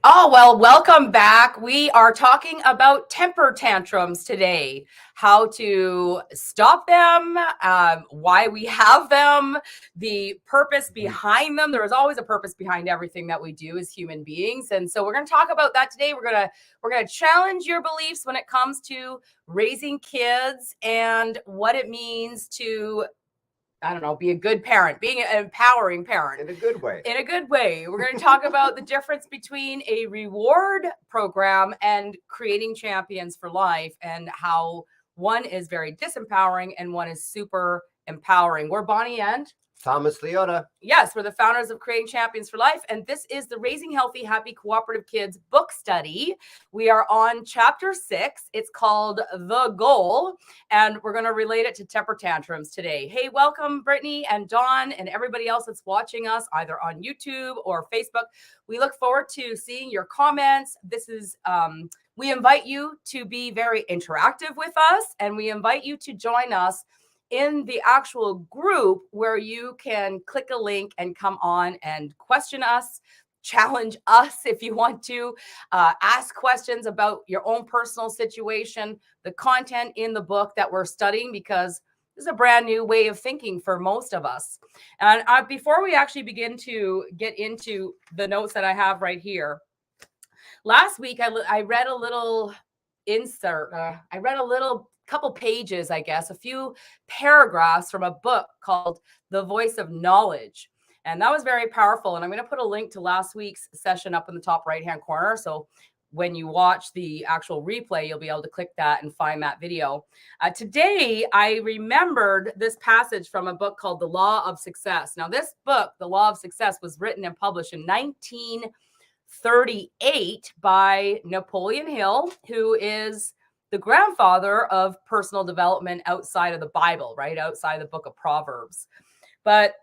Oh, well, welcome back. We are talking about temper tantrums today, how to stop them, why we have them, the purpose behind them. There is always a purpose behind everything that we do as human beings. And so we're going to talk about that today. We're going to challenge your beliefs when it comes to raising kids and what it means to be a good parent, being an empowering parent. In a good way. In a good way. We're going to talk about the difference between a reward program and creating champions for life and how one is very disempowering and one is super empowering. We're Bonnie and Thomas Leota. Yes, we're the founders of Creating Champions for Life, and this is the Raising Healthy, Happy, Cooperative Kids book study. We are on chapter 6. It's called The Goal, and we're going to relate it to temper tantrums today. Hey, welcome, Brittany and Dawn and everybody else that's watching us either on YouTube or Facebook. We look forward to seeing your comments. This is we invite you to be very interactive with us, and we invite you to join us in the actual group where you can click a link and come on and question us, challenge us if you want to, ask questions about your own personal situation, the content in the book that we're studying, because this is a brand new way of thinking for most of us. And before we actually begin to get into the notes that I have right here, last week I read a little insert. I read a little couple pages, I guess, a few paragraphs from a book called The Voice of Knowledge. And that was very powerful. And I'm going to put a link to last week's session up in the top right-hand corner. So when you watch the actual replay, you'll be able to click that and find that video. Today, I remembered this passage from a book called The Law of Success. Now, this book, The Law of Success, was written and published in 1938 by Napoleon Hill, who is the grandfather of personal development outside of the Bible, right? Outside the book of Proverbs. But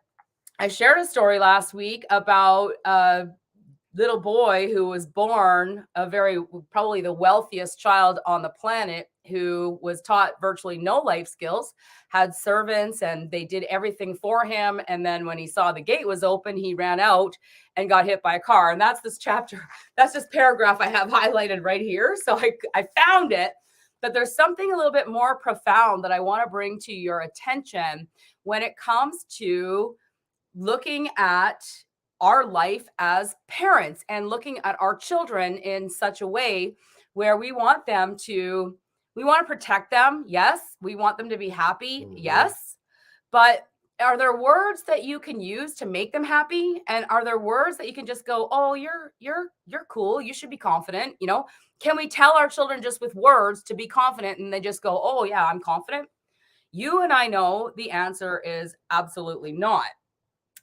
I shared a story last week about a little boy who was born probably the wealthiest child on the planet, who was taught virtually no life skills, had servants, and they did everything for him. And then when he saw the gate was open, he ran out and got hit by a car. And that's this chapter. That's this paragraph I have highlighted right here. So I found it. But there's something a little bit more profound that I want to bring to your attention when it comes to looking at our life as parents and looking at our children in such a way where we want to protect them. Yes. We want them to be happy. Mm-hmm. Yes. But are there words that you can use to make them happy? And are there words that you can just go, oh, you're cool. You should be confident. Can we tell our children just with words to be confident and they just go, oh yeah, I'm confident? You and I know the answer is absolutely not.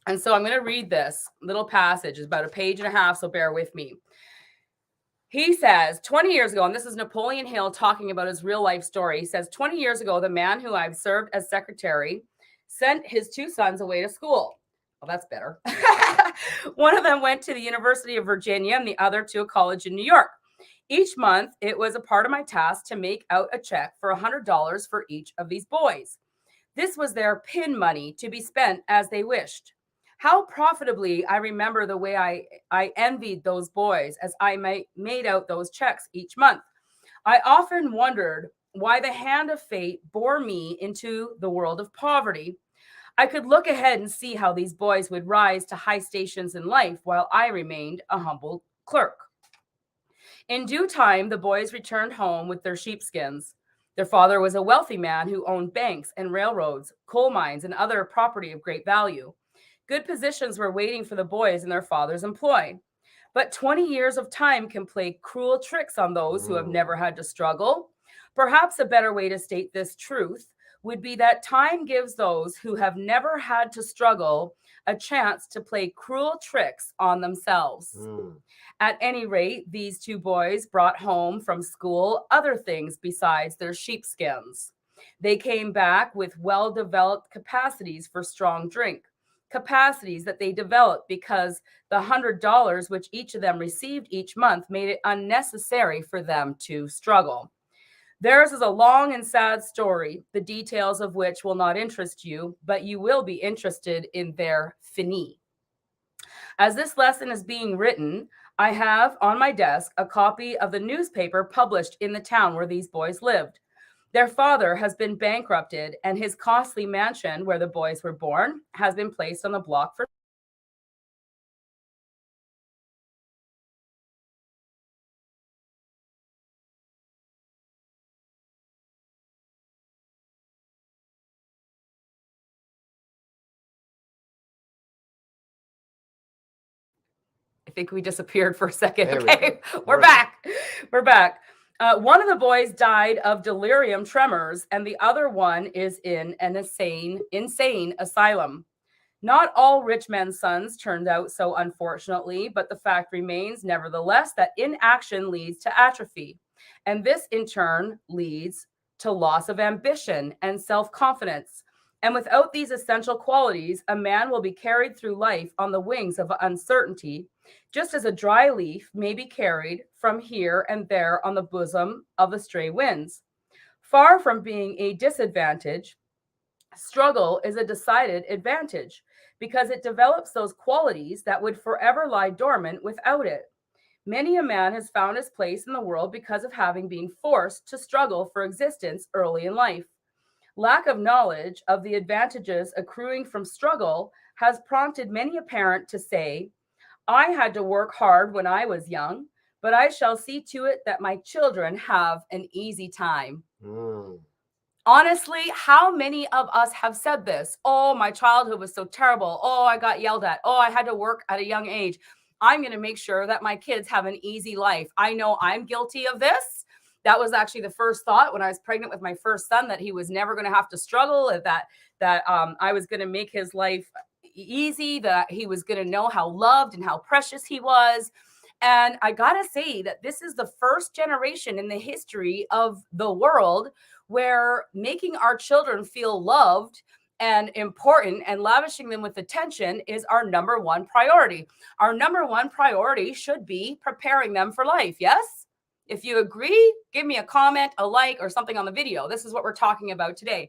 And so I'm going to read this little passage. It's about a page and a half, so bear with me. He says, 20 years ago, and this is Napoleon Hill talking about his real life story. He says, 20 years ago, the man who I've served as secretary sent his 2 sons away to school. Well, that's better. One of them went to the University of Virginia and the other to a college in New York. Each month, it was a part of my task to make out a check for $100 for each of these boys. This was their pin money to be spent as they wished. How profitably I remember the way I envied those boys as I made out those checks each month. I often wondered why the hand of fate bore me into the world of poverty. I could look ahead and see how these boys would rise to high stations in life while I remained a humble clerk. In due time, the boys returned home with their sheepskins. Their father was a wealthy man who owned banks and railroads, coal mines, and other property of great value. Good positions were waiting for the boys in their father's employ. But 20 years of time can play cruel tricks on those who have never had to struggle. Perhaps a better way to state this truth would be that time gives those who have never had to struggle a chance to play cruel tricks on themselves. At any rate, these 2 boys brought home from school other things besides their sheepskins. They came back with well-developed capacities for strong drink. Capacities that they developed because the $100 which each of them received each month made it unnecessary for them to struggle. Theirs is a long and sad story, the details of which will not interest you, but you will be interested in their finis. As this lesson is being written, I have on my desk a copy of the newspaper published in the town where these boys lived. Their father has been bankrupted, and his costly mansion where the boys were born has been placed on the block for I think we disappeared for a second. There we Okay, go. we're back. We're back. One of the boys died of delirium tremors, and the other one is in an insane asylum. Not all rich men's sons turned out so, unfortunately, but the fact remains, nevertheless, that inaction leads to atrophy. And this, in turn, leads to loss of ambition and self confidence. And without these essential qualities, a man will be carried through life on the wings of uncertainty, just as a dry leaf may be carried from here and there on the bosom of the stray winds. Far from being a disadvantage, struggle is a decided advantage because it develops those qualities that would forever lie dormant without it. Many a man has found his place in the world because of having been forced to struggle for existence early in life. Lack of knowledge of the advantages accruing from struggle has prompted many a parent to say, I had to work hard when I was young, but I shall see to it that my children have an easy time. Honestly, how many of us have said this? Oh, my childhood was so terrible. Oh, I got yelled at. Oh, I had to work at a young age. I'm going to make sure that my kids have an easy life. I know I'm guilty of this. That was actually the first thought when I was pregnant with my first son, that he was never going to have to struggle, that I was going to make his life easy, that he was going to know how loved and how precious he was. And I got to say that this is the first generation in the history of the world where making our children feel loved and important and lavishing them with attention is our number one priority. Our number one priority should be preparing them for life. Yes? If you agree, give me a comment, a like, or something on the video. This is what we're talking about today.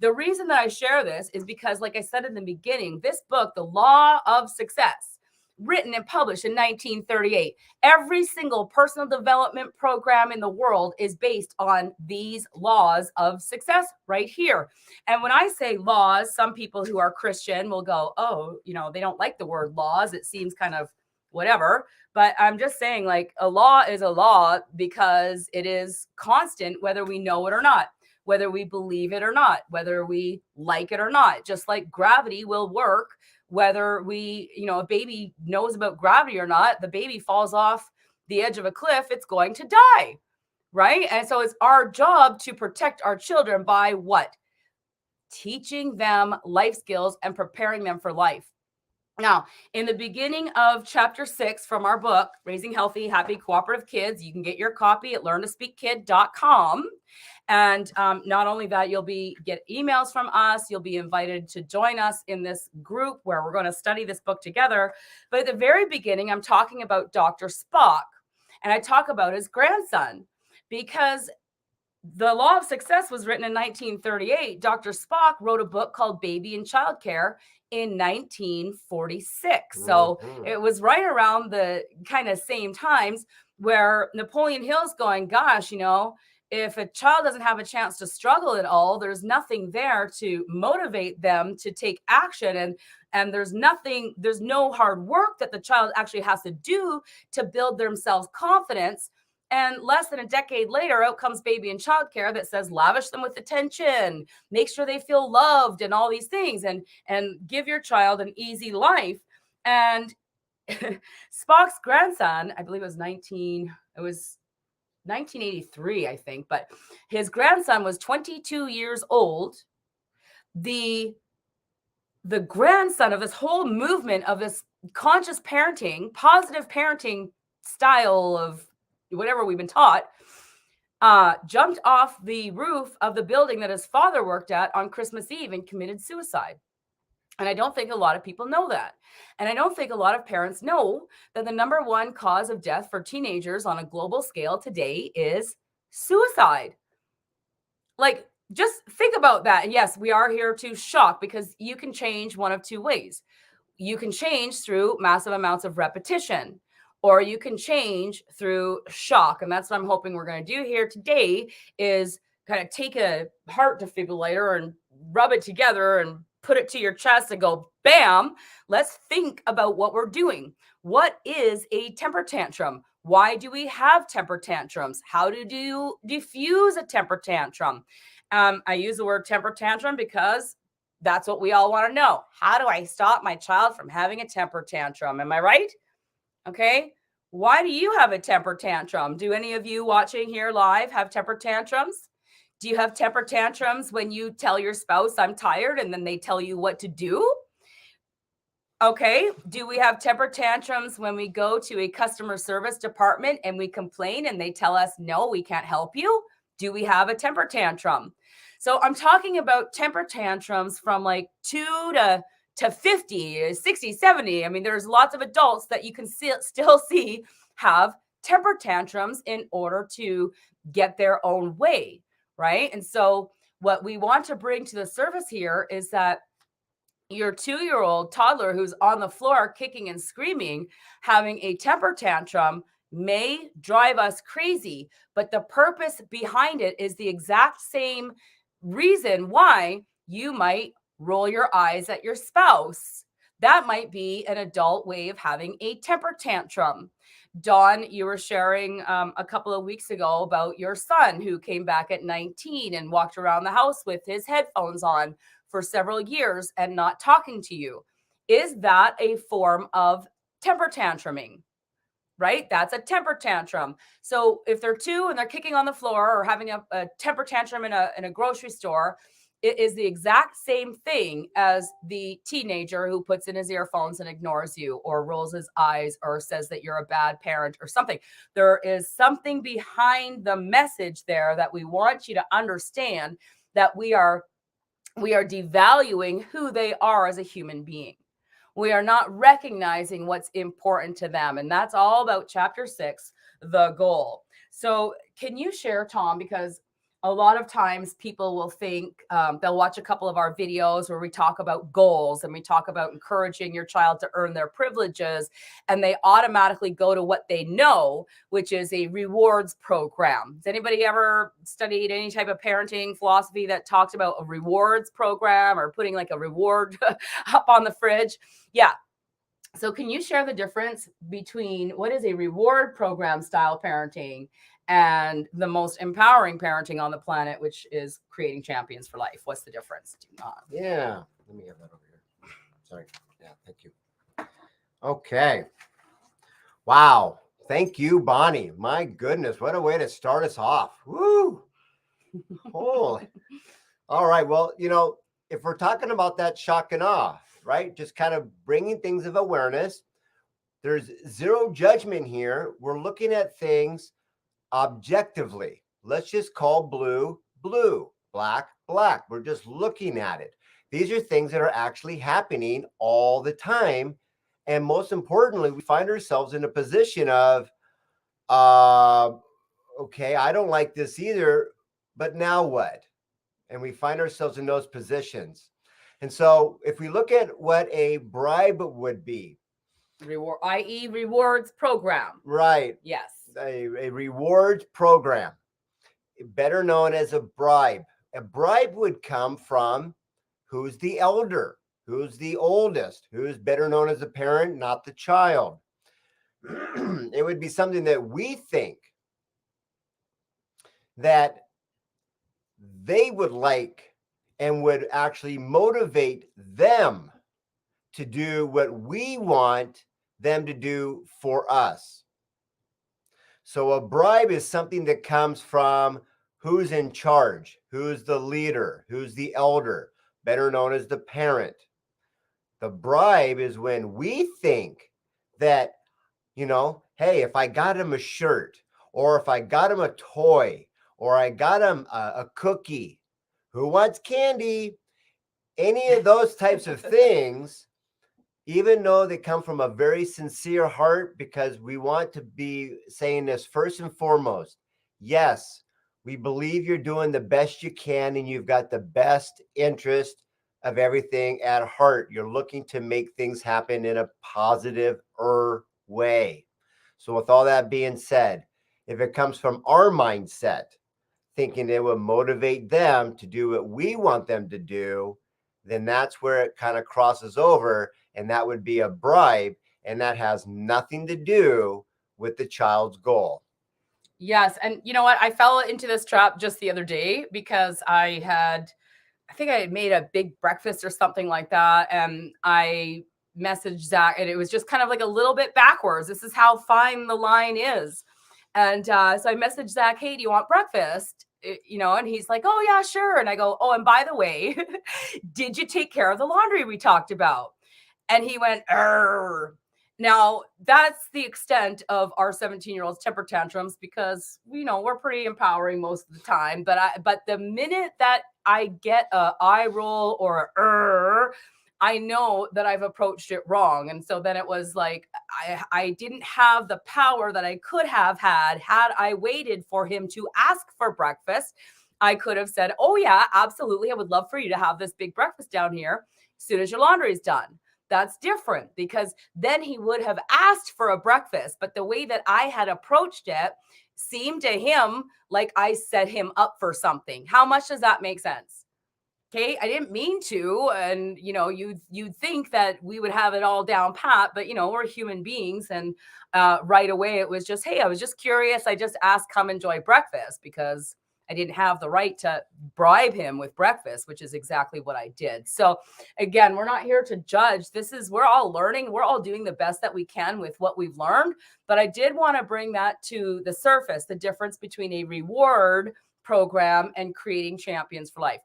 The reason that I share this is because, like I said in the beginning, this book, The Law of Success, written and published in 1938. Every single personal development program in the world is based on these laws of success right here. And when I say laws, some people who are Christian will go, oh, they don't like the word laws. It seems kind of whatever. But I'm just saying, like, a law is a law because it is constant, whether we know it or not, whether we believe it or not, whether we like it or not. Just like gravity will work whether a baby knows about gravity or not. The baby falls off the edge of a cliff, it's going to die, right? And so it's our job to protect our children by what? Teaching them life skills and preparing them for life. Now, in the beginning of chapter 6 from our book, Raising Healthy, Happy, Cooperative Kids, you can get your copy at learntospeakkid.com. And not only that, you'll get emails from us. You'll be invited to join us in this group where we're going to study this book together. But at the very beginning, I'm talking about Dr. Spock, and I talk about his grandson because the Law of Success was written in 1938. Dr. Spock wrote a book called Baby and Childcare in 1946. So it was right around the kind of same times where Napoleon Hill's going, gosh, if a child doesn't have a chance to struggle at all, there's nothing there to motivate them to take action. And there's no hard work that the child actually has to do to build themselves confidence. And less than a decade later, out comes Baby and Childcare that says, lavish them with attention, make sure they feel loved and all these things, and give your child an easy life. And Spock's grandson, I believe it was 1983, I think, but his grandson was 22 years old. The grandson of this whole movement of this conscious parenting, positive parenting style of whatever we've been taught, jumped off the roof of the building that his father worked at on Christmas Eve and committed suicide. And I don't think a lot of people know that. And I don't think a lot of parents know that the number one cause of death for teenagers on a global scale today is suicide. Like, just think about that. And yes, we are here to shock, because you can change one of two ways. you can change through massive amounts of repetition, or you can change through shock. And that's what I'm hoping we're going to do here today, is kind of take a heart defibrillator and rub it together and put it to your chest and go, bam, let's think about what we're doing. What is a temper tantrum? Why do we have temper tantrums? How do you diffuse a temper tantrum? I use the word temper tantrum because that's what we all want to know. How do I stop my child from having a temper tantrum? Am I right? Okay. Why do you have a temper tantrum? Do any of you watching here live have temper tantrums? Do you have temper tantrums when you tell your spouse, I'm tired, and then they tell you what to do? Okay. Do we have temper tantrums when we go to a customer service department and we complain and they tell us, no, we can't help you? Do we have a temper tantrum? So I'm talking about temper tantrums from like 2 to 50, 60, 70. I mean, there's lots of adults that you can still see have temper tantrums in order to get their own way, right? And so what we want to bring to the surface here is that your 2-year-old toddler who's on the floor kicking and screaming, having a temper tantrum, may drive us crazy, but the purpose behind it is the exact same reason why you might roll your eyes at your spouse. That might be an adult way of having a temper tantrum. Dawn, you were sharing a couple of weeks ago about your son who came back at 19 and walked around the house with his headphones on for several years and not talking to you. Is that a form of temper tantruming? Right? That's a temper tantrum. So if they're 2 and they're kicking on the floor or having a temper tantrum in a grocery store, it is the exact same thing as the teenager who puts in his earphones and ignores you or rolls his eyes or says that you're a bad parent or something. There is something behind the message there that we want you to understand, that we are devaluing who they are as a human being. We are not recognizing what's important to them. And that's all about chapter 6, the goal. So can you share, Tom, because a lot of times people will think, they'll watch a couple of our videos where we talk about goals and we talk about encouraging your child to earn their privileges, and they automatically go to what they know, which is a rewards program. Has anybody ever studied any type of parenting philosophy that talks about a rewards program or putting like a reward up on the fridge? Yeah. So can you share the difference between what is a reward program style parenting and the most empowering parenting on the planet, which is creating champions for life? What's the difference? Yeah. Let me have that over here. Sorry. Yeah. Thank you. Okay. Wow. Thank you, Bonnie. My goodness. What a way to start us off. Woo. Holy. All right. Well, if we're talking about that shock and awe, right? Just kind of bringing things of awareness. There's zero judgment here. We're looking at things objectively. Let's just call blue, blue, black, black. We're just looking at it. These are things that are actually happening all the time. And most importantly, we find ourselves in a position of, okay, I don't like this either, but now what? And we find ourselves in those positions. And so if we look at what a bribe would be, reward, i.e. rewards program. Right. Yes. A rewards program, better known as a bribe. A bribe would come from who's the elder, who's the oldest, who's better known as the parent, not the child. It would be something that we think that they would like and would actually motivate them to do what we want them to do for us. So a bribe is something that comes from who's in charge, who's the leader, who's the elder, better known as the parent. The bribe is when we think that, hey, if I got him a shirt, or if I got him a toy, or I got him a cookie, who wants candy? Any of those types of things, even though they come from a very sincere heart, because we want to be saying this first and foremost. Yes, we believe you're doing the best you can and you've got the best interest of everything at heart. You're looking to make things happen in a positive way. So, with all that being said, if it comes from our mindset, thinking it will motivate them to do what we want them to do, then that's where it kind of crosses over. And that would be a bribe. And that has nothing to do with the child's goal. Yes. And you know what? I fell into this trap just the other day because I think I had made a big breakfast or something like that. And I messaged Zach, and it was just kind of like a little bit backwards. This is how fine the line is. And so I messaged Zach, hey, do you want breakfast? And he's like, oh, yeah, sure. And I go, oh, and by the way, did you take care of the laundry we talked about? And he went, Arr. Now, that's the extent of our 17-year-old's temper tantrums because, we're pretty empowering most of the time. But the minute that I get a eye roll or I know that I've approached it wrong. And so then it was like, I didn't have the power that I could have had I waited for him to ask for breakfast. I could have said, oh yeah, absolutely. I would love for you to have this big breakfast down here as soon as your laundry is done. That's different because then he would have asked for a breakfast. But the way that I had approached it seemed to him like I set him up for something. How much does that make sense? Okay, I didn't mean to. And, you'd think that we would have it all down pat, but, we're human beings. And right away, it was just, hey, I was just curious. I just asked, come enjoy breakfast because I didn't have the right to bribe him with breakfast, which is exactly what I did. So again, we're not here to judge. We're all learning. We're all doing the best that we can with what we've learned. But I did want to bring that to the surface, the difference between a reward program and creating champions for life.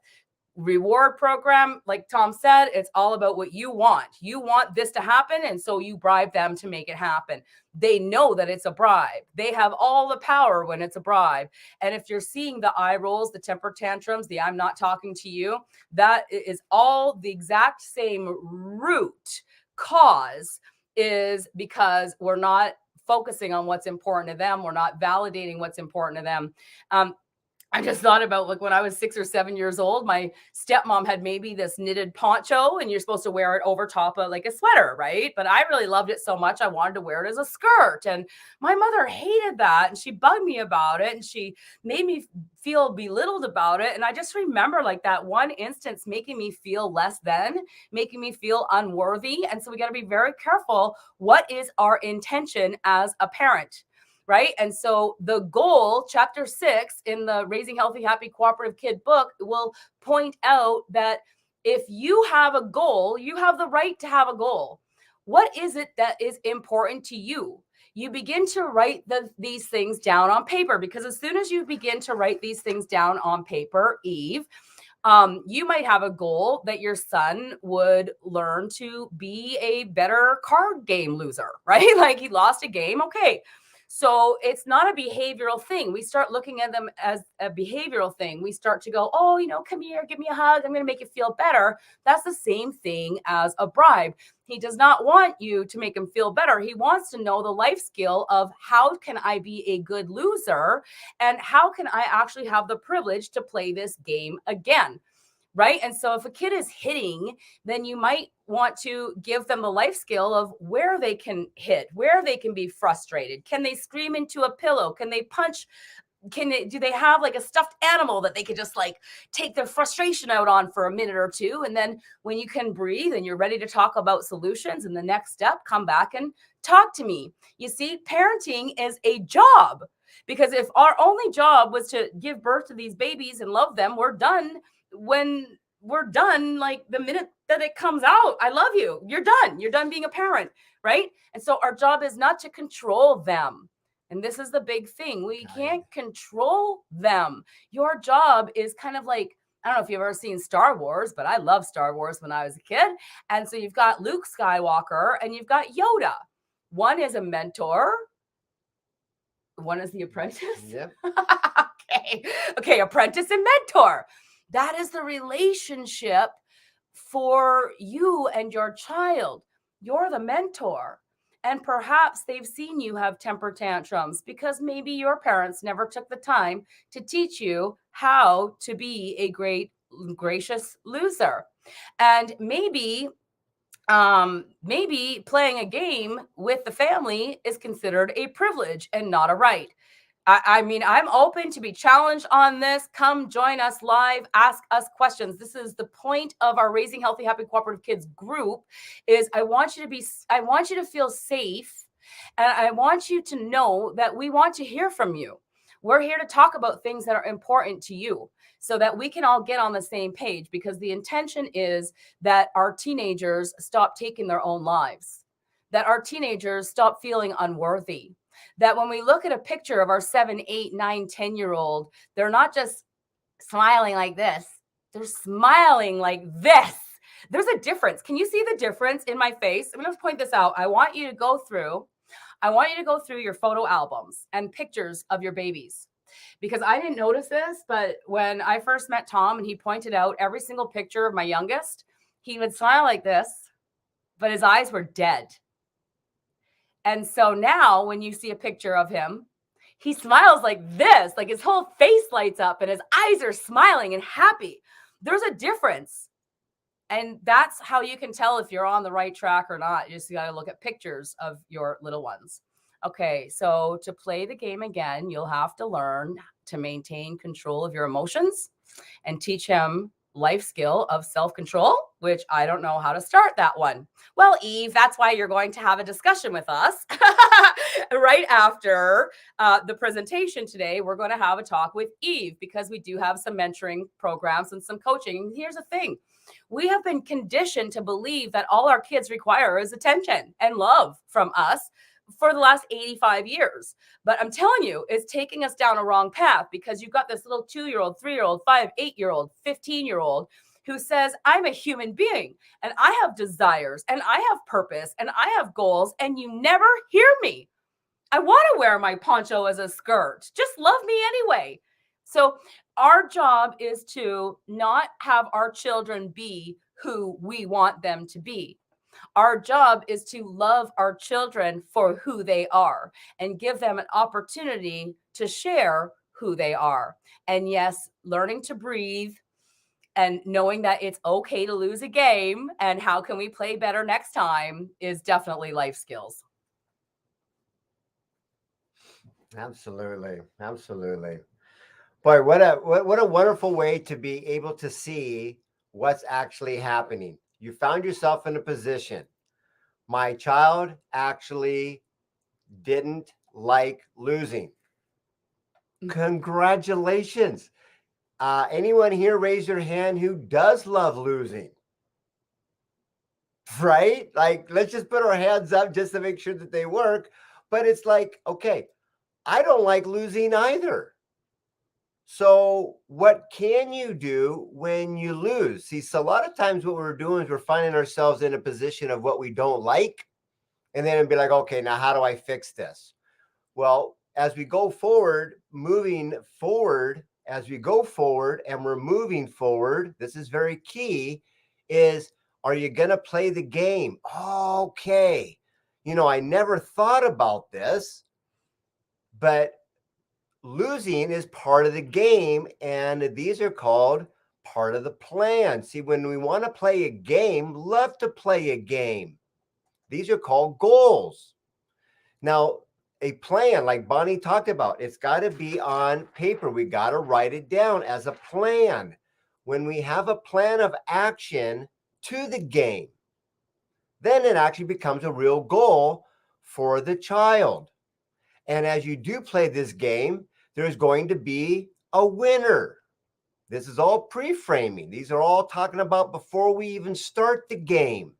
Reward program, like Tom said, it's all about what you want. You want this to happen, and so you bribe them to make it happen. They know that it's a bribe. They have all the power when it's a bribe. And if you're seeing the eye rolls, the temper tantrums, the I'm not talking to you, that is all the exact same root cause, is because we're not focusing on what's important to them. We're not validating what's important to them. I just thought about like when I was 6 or 7 years old, my stepmom had maybe this knitted poncho and you're supposed to wear it over top of like a sweater, right? But I really loved it so much. I wanted to wear it as a skirt. And my mother hated that. And she bugged me about it. And she made me feel belittled about it. And I just remember like that one instance making me feel less than, making me feel unworthy. And so we got to be very careful. What is our intention as a parent? Right. And so the goal, chapter 6 in the Raising Healthy, Happy, Cooperative Kid book will point out that if you have a goal, you have the right to have a goal. What is it that is important to you? You begin to write these things down on paper, because as soon as you begin to write these things down on paper, Eve, you might have a goal that your son would learn to be a better card game loser, right? Like he lost a game. Okay. So it's not a behavioral thing. We start looking at them as a behavioral thing. We start to go, oh, come here, give me a hug. I'm going to make you feel better. That's the same thing as a bribe. He does not want you to make him feel better. He wants to know the life skill of how can I be a good loser and how can I actually have the privilege to play this game again. Right. And so if a kid is hitting, then you might want to give them the life skill of where they can hit, where they can be frustrated. Can they scream into a pillow? Can they punch? Do they have like a stuffed animal that they could just like take their frustration out on for a minute or two? And then when you can breathe and you're ready to talk about solutions and the next step, come back and talk to me. You see, parenting is a job, because if our only job was to give birth to these babies and love them, we're done. When we're done, like the minute that it comes out, I love you, you're done being a parent, right? And so our job is not to control them. And this is the big thing. We can't control them. Your job is kind of like, I don't know if you've ever seen Star Wars, but I love Star Wars when I was a kid. And so you've got Luke Skywalker and you've got Yoda. One is a mentor, one is the apprentice. Yep. Okay, apprentice and mentor. That is the relationship for you and your child. You're the mentor. And perhaps they've seen you have temper tantrums because maybe your parents never took the time to teach you how to be a great, gracious loser. And maybe playing a game with the family is considered a privilege and not a right. I mean, I'm open to be challenged on this. Come join us live, ask us questions. This is the point of our Raising Healthy, Happy, Cooperative Kids group is I want you to feel safe. And I want you to know that we want to hear from you. We're here to talk about things that are important to you so that we can all get on the same page, because the intention is that our teenagers stop taking their own lives, that our teenagers stop feeling unworthy, that when we look at a picture of our 7, 8, 9, 10-year-old, they're not just smiling like this, they're smiling like this. There's a difference. Can you see the difference in my face? I'm going to point this out. I want you to go through your photo albums and pictures of your babies, because I didn't notice this, but when I first met Tom and he pointed out every single picture of my youngest, he would smile like this, but his eyes were dead. And so now when you see a picture of him, he smiles like this, like his whole face lights up and his eyes are smiling and happy. There's a difference. And that's how you can tell if you're on the right track or not. You just got to look at pictures of your little ones. Okay, so to play the game again, you'll have to learn to maintain control of your emotions and teach him life skill of self-control, which I don't know how to start that one. Well, Eve, that's why you're going to have a discussion with us right after the presentation today. We're going to have a talk with Eve because we do have some mentoring programs and some coaching. And here's the thing. We have been conditioned to believe that all our kids require is attention and love from us for the last 85 years. But I'm telling you, it's taking us down a wrong path, because you've got this little 2-year-old, 3-year-old, 5, 8-year-old, 15-year-old who says, I'm a human being and I have desires and I have purpose and I have goals, and you never hear me. I want to wear my poncho as a skirt. Just love me anyway. So our job is to not have our children be who we want them to be. Our job is to love our children for who they are and give them an opportunity to share who they are. And yes, learning to breathe and knowing that it's okay to lose a game and how can we play better next time is definitely life skills. Absolutely. Absolutely. Boy, what a wonderful way to be able to see what's actually happening. You found yourself in a position. My child actually didn't like losing. Congratulations. Anyone here raise your hand who does love losing? Right? Like, let's just put our hands up just to make sure that they work. But it's like, okay, I don't like losing either. So what can you do when you lose? See, so a lot of times what we're doing is we're finding ourselves in a position of what we don't like. And then it'd be like, okay, now how do I fix this? Well, as we go forward, as we go forward and we're moving forward, this is very key, is are you going to play the game? Okay. I never thought about this, but losing is part of the game, and these are called part of the plan. See, when we want to play a game, love to play a game. These are called goals. Now, a plan, like Bonnie talked about, it's got to be on paper. We got to write it down as a plan. When we have a plan of action to the game, then it actually becomes a real goal for the child. And as you do play this game, there's going to be a winner. This is all pre-framing. These are all talking about before we even start the game.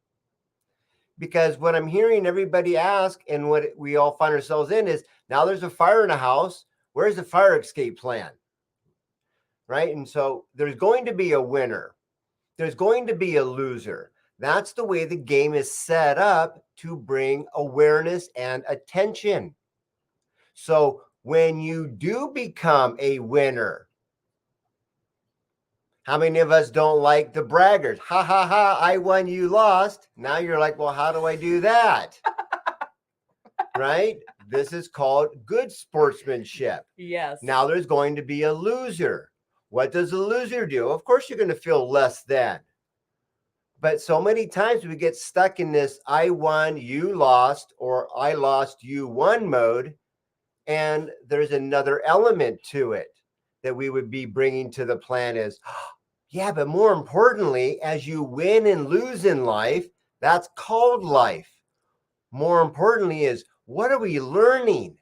Because what I'm hearing everybody ask, and what we all find ourselves in, is now there's a fire in a house. Where's the fire escape plan? Right? And so there's going to be a winner. There's going to be a loser. That's the way the game is set up to bring awareness and attention. So when you do become a winner, how many of us don't like the braggers? Ha, ha, ha, I won, you lost. Now you're like, well, how do I do that? Right? This is called good sportsmanship. Yes. Now there's going to be a loser. What does a loser do? Of course, you're going to feel less than. But so many times we get stuck in this I won, you lost, or I lost, you won mode. And there's another element to it that we would be bringing to the plan is, yeah, but more importantly, as you win and lose in life, that's called life. More importantly is, what are we learning?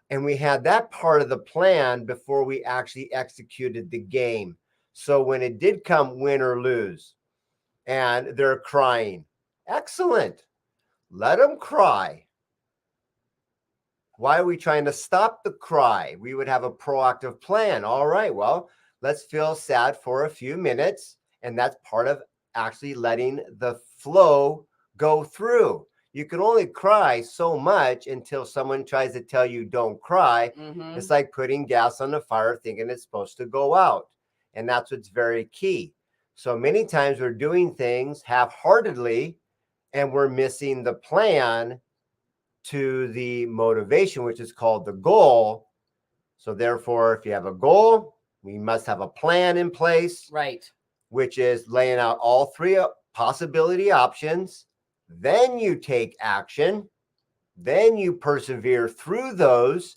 And we had that part of the plan before we actually executed the game. So when it did come win or lose and they're crying, excellent. Let them cry. Why are we trying to stop the cry? We would have a proactive plan. All right, well, let's feel sad for a few minutes. And that's part of actually letting the flow go through. You can only cry so much until someone tries to tell you don't cry. Mm-hmm. It's like putting gas on the fire thinking it's supposed to go out. And that's what's very key. So many times we're doing things half-heartedly and we're missing the plan to the motivation, which is called the goal. So therefore, if you have a goal, we must have a plan in place, Right. which is laying out all three possibility options. Then you take action. Then you persevere through those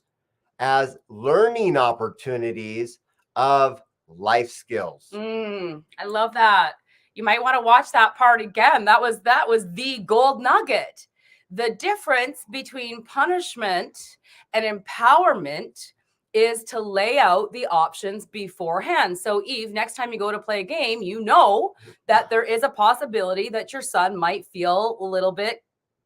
as learning opportunities of life skills. I love that. You might want to watch that part again. That was the gold nugget. The difference between punishment and empowerment is to lay out the options beforehand. So Eve, next time you go to play a game, you know that there is a possibility that your son might feel a little bit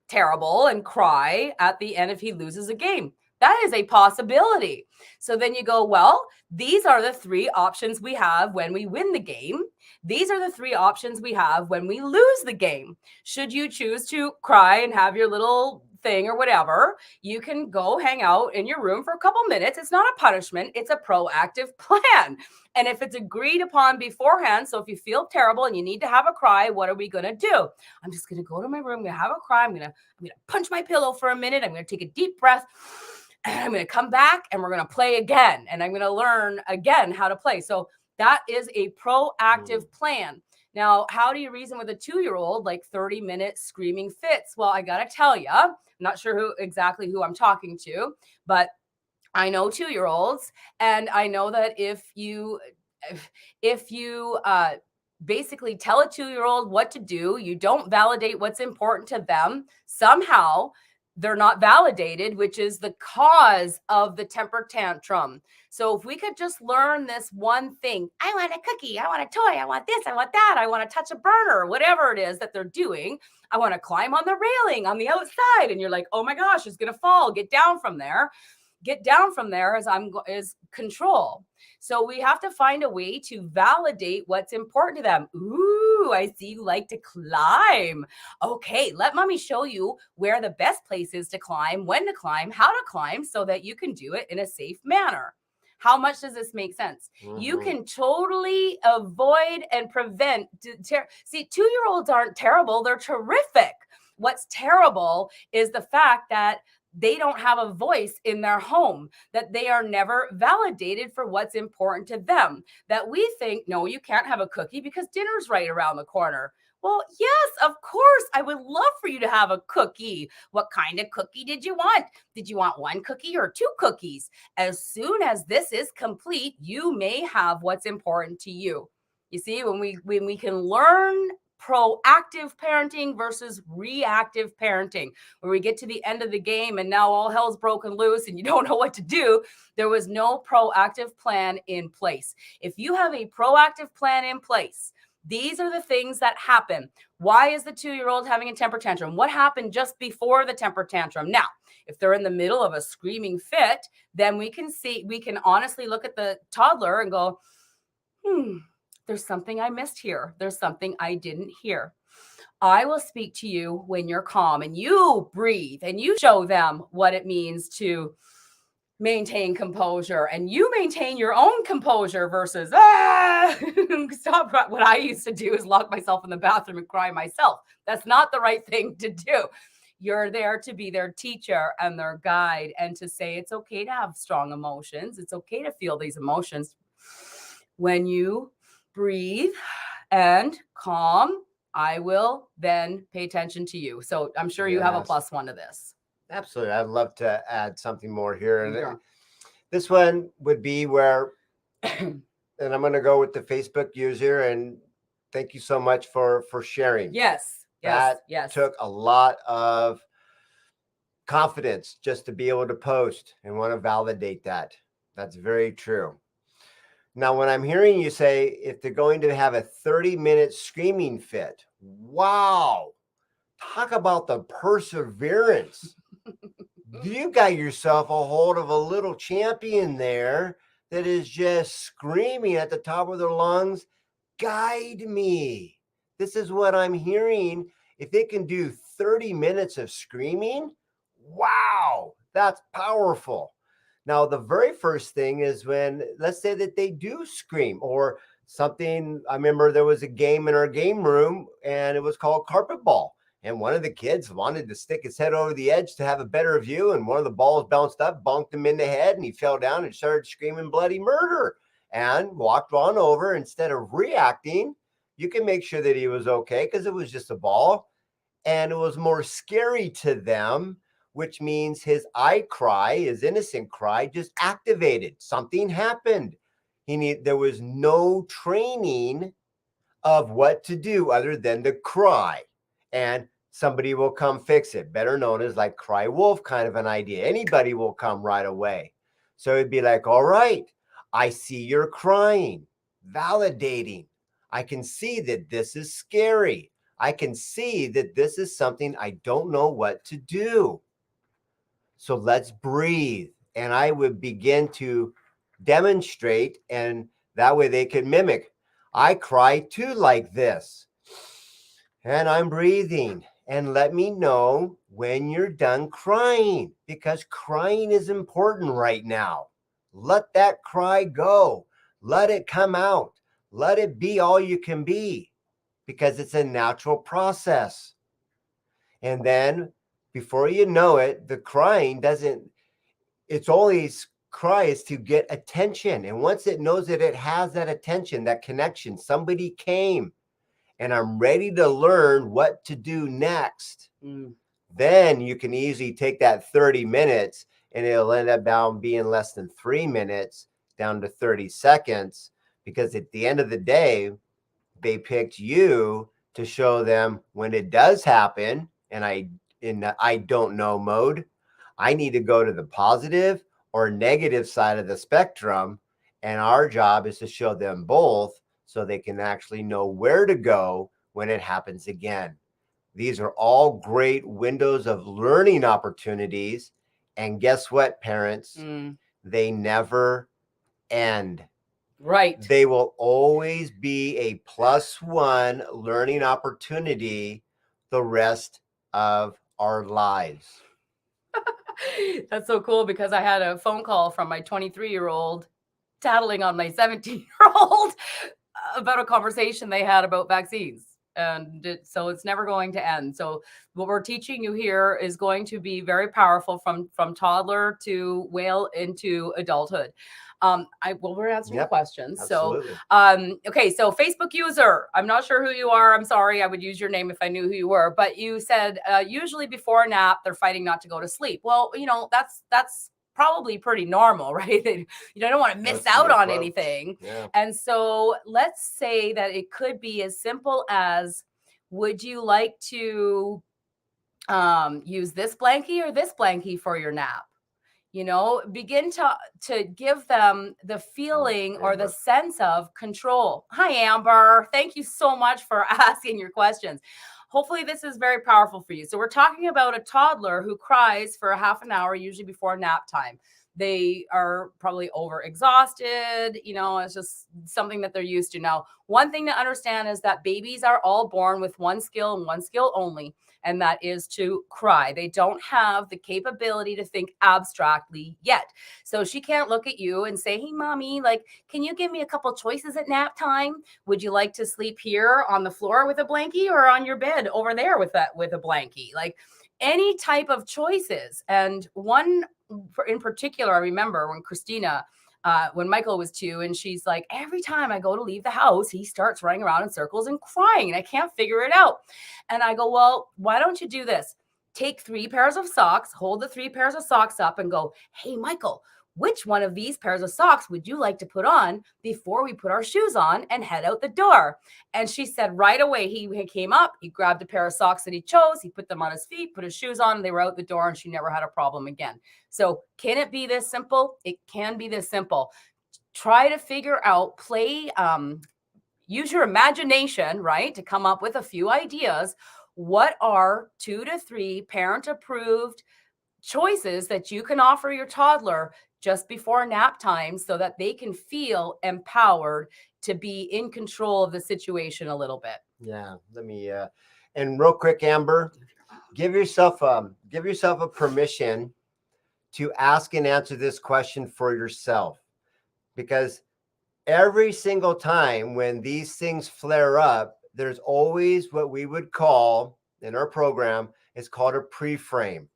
terrible and cry at the end if he loses a game. That is a possibility. So then you go, well, these are the three options we have when we win the game. These are the three options we have when we lose the game. Should you choose to cry and have your little thing or whatever, you can go hang out in your room for a couple minutes. It's not a punishment, it's a proactive plan. And if it's agreed upon beforehand, so if you feel terrible and you need to have a cry, what are we going to do? I'm just going to go to my room, I'm going to have a cry, I'm going to punch my pillow for a minute, I'm going to take a deep breath, and I'm going to come back and we're going to play again. And I'm going to learn again how to play. So that is a proactive plan. Now, how do you reason with a 2-year-old like 30-minute screaming fits? Well, I got to tell you, I'm not sure exactly who I'm talking to, but I know 2-year-olds, and I know that if you basically tell a 2-year-old what to do, you don't validate what's important to them, somehow they're not validated, which is the cause of the temper tantrum. So if we could just learn this one thing, I want a cookie, I want a toy, I want this, I want that, I want to touch a burner, whatever it is that they're doing, I want to climb on the railing on the outside, and you're like, oh my gosh, it's going to fall, get down from there. Get down from there is control. So we have to find a way to validate what's important to them. Ooh, I see you like to climb. Okay, let mommy show you where the best place is to climb, when to climb, how to climb, so that you can do it in a safe manner. How much does this make sense? Mm-hmm. You can totally avoid and prevent. See, 2-year-olds aren't terrible. They're terrific. What's terrible is the fact that they don't have a voice in their home, that they are never validated for what's important to them, that we think, no, you can't have a cookie because dinner's right around the corner. Well, yes, of course, I would love for you to have a cookie. What kind of cookie did you want? Did you want 1 cookie or 2 cookies? As soon as this is complete, you may have what's important to you. You see, when we can learn proactive parenting versus reactive parenting, where we get to the end of the game and now all hell's broken loose and you don't know what to do. There was no proactive plan in place. If you have a proactive plan in place, these are the things that happen. Why is the 2-year-old having a temper tantrum? What happened just before the temper tantrum? Now, if they're in the middle of a screaming fit, then we can honestly look at the toddler and go, there's something I missed here. There's something I didn't hear. I will speak to you when you're calm, and you breathe and you show them what it means to maintain composure, and you maintain your own composure versus stop. What I used to do is lock myself in the bathroom and cry myself. That's not the right thing to do. You're there to be their teacher and their guide, and to say it's okay to have strong emotions. It's okay to feel these emotions. When you breathe and calm I will then pay attention to you. So I'm sure you have a Yes. +1 to this. Absolutely. I'd love to add something more here. And Yeah. this one would be where, and I'm going to go with the Facebook user. And thank you so much for sharing. Yes. That Yes. took a lot of confidence just to be able to post and want to validate that. That's very true. Now, when I'm hearing you say if they're going to have a 30-minute screaming fit, wow, talk about the perseverance. You got yourself a hold of a little champion there that is just screaming at the top of their lungs, guide me. This is what I'm hearing. If they can do 30 minutes of screaming, wow, that's powerful. Now, the very first thing is when, let's say that they do scream or something. I remember there was a game in our game room and it was called carpet ball. And one of the kids wanted to stick his head over the edge to have a better view. And one of the balls bounced up, bonked him in the head, and he fell down and started screaming bloody murder and walked on over. Instead of reacting, you can make sure that he was okay because it was just a ball. And it was more scary to them, which means his I cry, his innocent cry, just activated. Something happened. There was no training of what to do other than to cry. And somebody will come fix it, better known as like cry wolf kind of an idea. Anybody will come right away. So it'd be like, all right, I see you're crying, validating. I can see that this is scary. I can see that this is something I don't know what to do. So let's breathe. And I would begin to demonstrate, and that way they could mimic. I cry too like this. And I'm breathing. And let me know when you're done crying, because crying is important right now. Let that cry go. Let it come out. Let it be all you can be, because it's a natural process. And then before you know it, the crying doesn't, it's always cry is to get attention. And once it knows that it has that attention, that connection, somebody came and I'm ready to learn what to do next, then you can easily take that 30 minutes and it'll end up down being less than 3 minutes, down to 30 seconds, because at the end of the day, they picked you to show them when it does happen. And in the I don't know mode, I need to go to the positive or negative side of the spectrum. And our job is to show them both so they can actually know where to go when it happens again. These are all great windows of learning opportunities. And guess what, parents? They never end. Right. They will always be a +1 learning opportunity the rest of our lives. That's so cool, because I had a phone call from my 23-year-old tattling on my 17-year-old about a conversation they had about vaccines. And so it's never going to end. So what we're teaching you here is going to be very powerful from toddler to well into adulthood. We're answering questions. Absolutely. So, okay. So Facebook user, I'm not sure who you are. I'm sorry. I would use your name if I knew who you were, but you said, usually before a nap, they're fighting not to go to sleep. Well, that's probably pretty normal, right? You don't want to miss out on anything. Yeah. And so let's say that it could be as simple as, would you like to use this blankie or this blankie for your nap? Begin to give them the feeling or the sense of control. Hi, Amber. Thank you so much for asking your questions. Hopefully this is very powerful for you. So we're talking about a toddler who cries for a half an hour, usually before nap time. They are probably overexhausted. It's just something that they're used to. Now, one thing to understand is that babies are all born with one skill and one skill only, and that is to cry. They don't have the capability to think abstractly yet. So she can't look at you and say, hey, mommy, can you give me a couple choices at nap time? Would you like to sleep here on the floor with a blankie or on your bed over there with a blankie? Any type of choices. And one in particular, I remember when Christina when Michael was 2. And she's like, every time I go to leave the house, he starts running around in circles and crying, and I can't figure it out. And I go, well, why don't you do this? Take 3 pairs of socks, hold the 3 pairs of socks up and go, hey, Michael, which one of these pairs of socks would you like to put on before we put our shoes on and head out the door? And she said right away, he came up, he grabbed a pair of socks that he chose, he put them on his feet, put his shoes on, and they were out the door, and she never had a problem again. So can it be this simple? It can be this simple. Try to figure out, use your imagination, right, to come up with a few ideas. What are 2 to 3 parent approved choices that you can offer your toddler just before nap time so that they can feel empowered to be in control of the situation a little bit? Yeah, let me and real quick, Amber, give yourself a permission to ask and answer this question for yourself, because every single time when these things flare up, there's always what we would call in our program, it's called a pre-frame.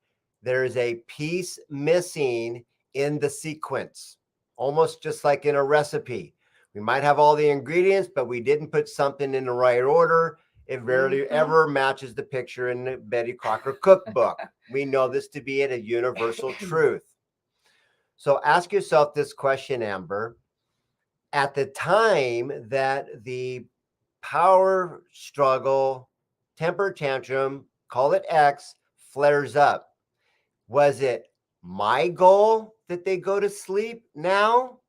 There is a piece missing in the sequence, almost just like in a recipe. We might have all the ingredients, but we didn't put something in the right order. It rarely ever matches the picture in the Betty Crocker cookbook. We know this to be a universal truth. So ask yourself this question, Amber. At the time that the power struggle, temper tantrum, call it X, flares up, was it my goal that they go to sleep now?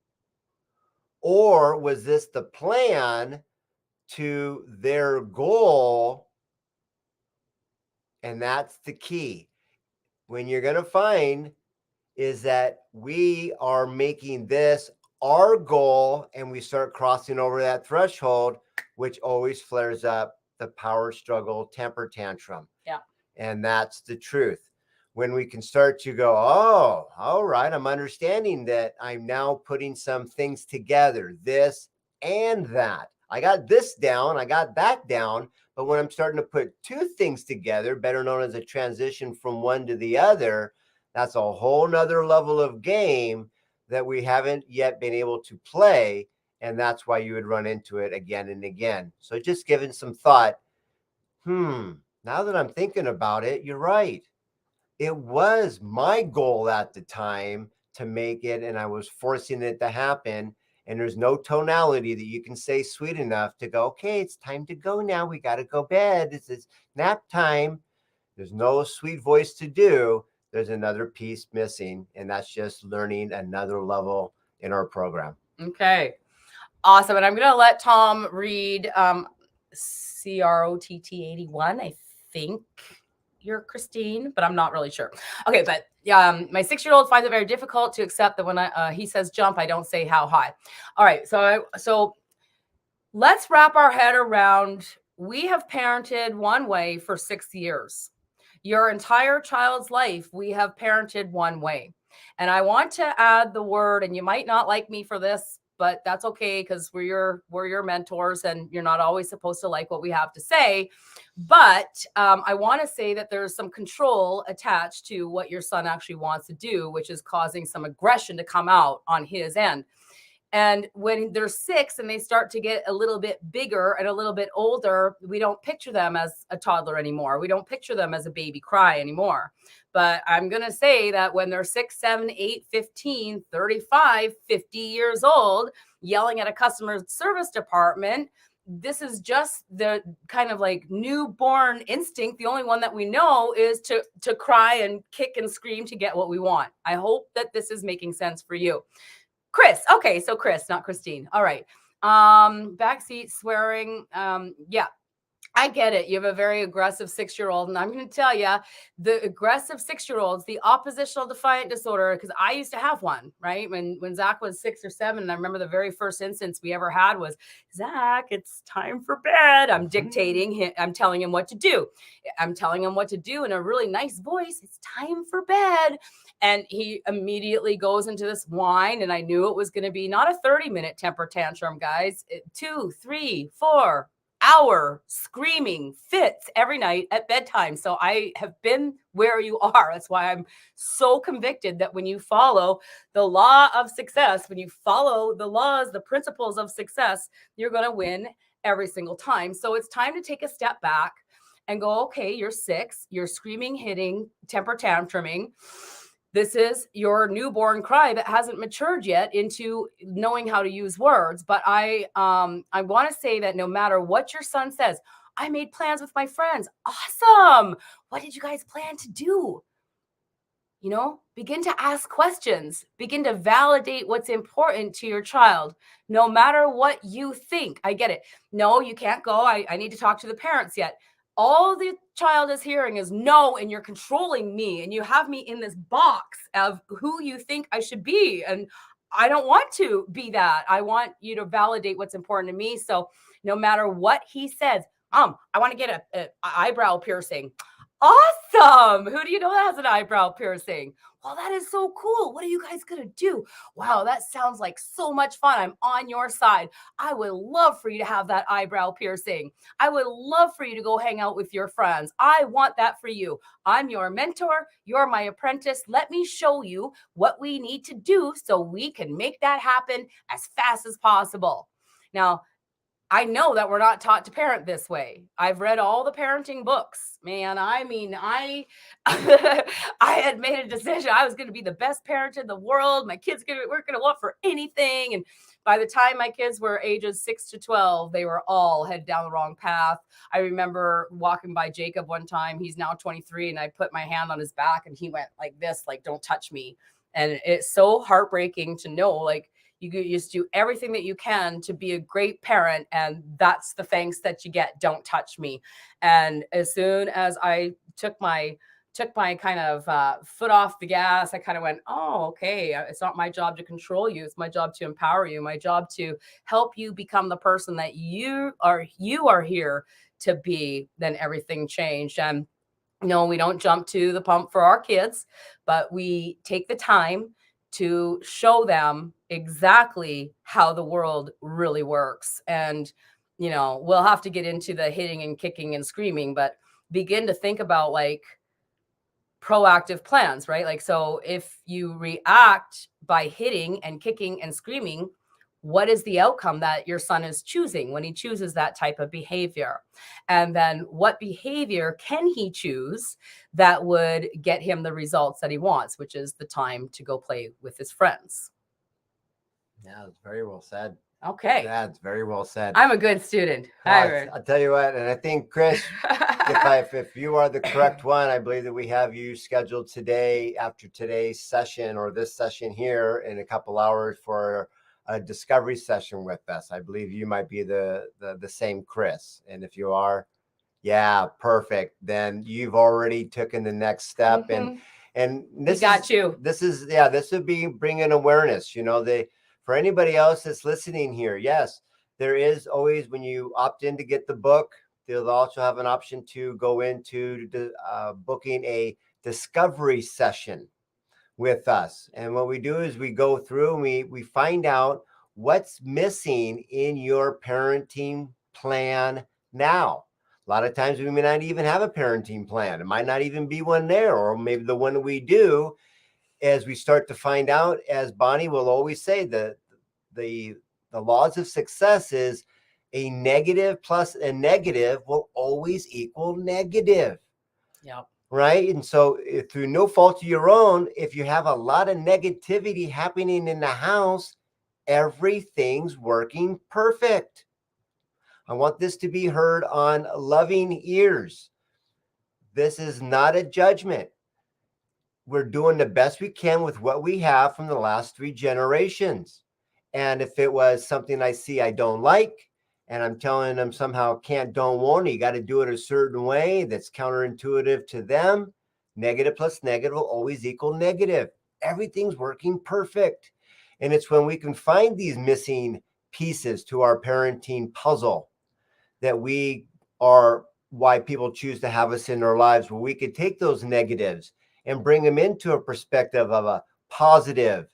Or was this the plan to their goal? And that's the key. When you're going to find is that we are making this our goal and we start crossing over that threshold, which always flares up the power struggle, temper tantrum. Yeah. And that's the truth. When we can start to go, oh, all right, I'm understanding that I'm now putting some things together, this and that. I got this down, I got that down. But when I'm starting to put 2 things together, better known as a transition from one to the other, that's a whole nother level of game that we haven't yet been able to play. And that's why you would run into it again and again. So just giving some thought, now that I'm thinking about it, you're right. It was my goal at the time to make it, and I was forcing it to happen. And there's no tonality that you can say sweet enough to go, okay, it's time to go now. We got to go bed. It's nap time. There's no sweet voice to do. There's another piece missing, and that's just learning another level in our program. Okay. Awesome. And I'm going to let Tom read CROTT 81. I think you're Christine, but I'm not really sure. Okay, but my 6-year-old finds it very difficult to accept that when he says jump, I don't say how high. All right, so let's wrap our head around. We have parented one way for 6 years. Your entire child's life, we have parented one way. And I want to add the word, and you might not like me for this, but that's okay, because we're your mentors and you're not always supposed to like what we have to say. But I want to say that there's some control attached to what your son actually wants to do, which is causing some aggression to come out on his end. And when they're 6 and they start to get a little bit bigger and a little bit older, we don't picture them as a toddler anymore. We don't picture them as a baby cry anymore. But I'm going to say that when they're 6, 7, 8, 15, 35, 50 years old, yelling at a customer service department, this is just the kind of like newborn instinct. The only one that we know is to cry and kick and scream to get what we want. I hope that this is making sense for you. Chris. Okay. So Chris, not Christine. All right. Backseat swearing. Yeah, I get it. You have a very aggressive 6-year-old. And I'm going to tell you, the aggressive 6-year-olds, the oppositional defiant disorder, because I used to have one, right? When Zach was 6 or 7, and I remember the very first instance we ever had was, Zach, it's time for bed. I'm dictating him. I'm telling him what to do. I'm telling him what to do in a really nice voice. It's time for bed. And he immediately goes into this whine. And I knew it was going to be not a 30-minute temper tantrum, guys. 2, 3, 4 hour screaming fits every night at bedtime. So I have been where you are. That's why I'm so convicted that when you follow the law of success, when you follow the laws, the principles of success, you're going to win every single time. So it's time to take a step back and go, okay, you're 6, you're screaming, hitting, temper tantruming. This is your newborn cry that hasn't matured yet into knowing how to use words. But I want to say that no matter what your son says, I made plans with my friends. Awesome. What did you guys plan to do? You know, begin to ask questions, begin to validate what's important to your child, no matter what you think. I get it. No, you can't go. I need to talk to the parents yet. All the child is hearing is no, and you're controlling me, and you have me in this box of who you think I should be. And I don't want to be that. I want you to validate what's important to me. So no matter what he says, I want to get a eyebrow piercing. Awesome. Who do you know that has an eyebrow piercing? Well, that is so cool. What are you guys going to do? Wow, that sounds like so much fun. I'm on your side. I would love for you to have that eyebrow piercing. I would love for you to go hang out with your friends. I want that for you. I'm your mentor. You're my apprentice. Let me show you what we need to do so we can make that happen as fast as possible. Now, I know that we're not taught to parent this way. I've read all the parenting books, man. I mean, I had made a decision. I was going to be the best parent in the world. My kids weren't going to want for anything. And by the time my kids were ages 6 to 12, they were all headed down the wrong path. I remember walking by Jacob one time. He's now 23, and I put my hand on his back, and he went like this, like, don't touch me. And it's so heartbreaking to know, like, you just do everything that you can to be a great parent, and that's the thanks that you get. Don't touch me. And as soon as I took my kind of foot off the gas, I kind of went, oh, okay. It's not my job to control you. It's my job to empower you. My job to help you become the person that you are here to be. Then everything changed. And no, we don't jump to the pump for our kids, but we take the time to show them exactly how the world really works. And, you know, we'll have to get into the hitting and kicking and screaming, but begin to think about like proactive plans, right? Like, so if you react by hitting and kicking and screaming, what is the outcome that your son is choosing when he chooses that type of behavior? And then what behavior can he choose that would get him the results that he wants, which is the time to go play with his friends? Yeah, that's very well said. Okay. That's very well said. I'm a good student. I'll tell you what, and I think, Chris, if you are the correct one, I believe that we have you scheduled today after today's session or this session here in a couple hours for a discovery session with us. I believe you might be the same Chris. And if you are, yeah, perfect. Then you've already taken the next step. Mm-hmm. And this this would be bringing awareness, you know, for anybody else that's listening here. Yes, there is always, when you opt in to get the book, they'll also have an option to go into booking a discovery session with us. And what we do is we go through and we find out what's missing in your parenting plan now. A lot of times we may not even have a parenting plan. It might not even be one there, or maybe the one we do, as we start to find out, as Bonnie will always say, the laws of success is a negative plus a negative will always equal negative. Yeah. Right. And so through no fault of your own, if you have a lot of negativity happening in the house, everything's working perfect. I want this to be heard on loving ears. This is not a judgment. We're doing the best we can with what we have from the last 3 generations. And if it was something I see I don't like, and I'm telling them somehow can't, don't, won't, you got to do it a certain way that's counterintuitive to them, negative plus negative will always equal negative. Everything's working perfect. And it's when we can find these missing pieces to our parenting puzzle that we are why people choose to have us in their lives, where we could take those negatives and bring them into a perspective of a positive,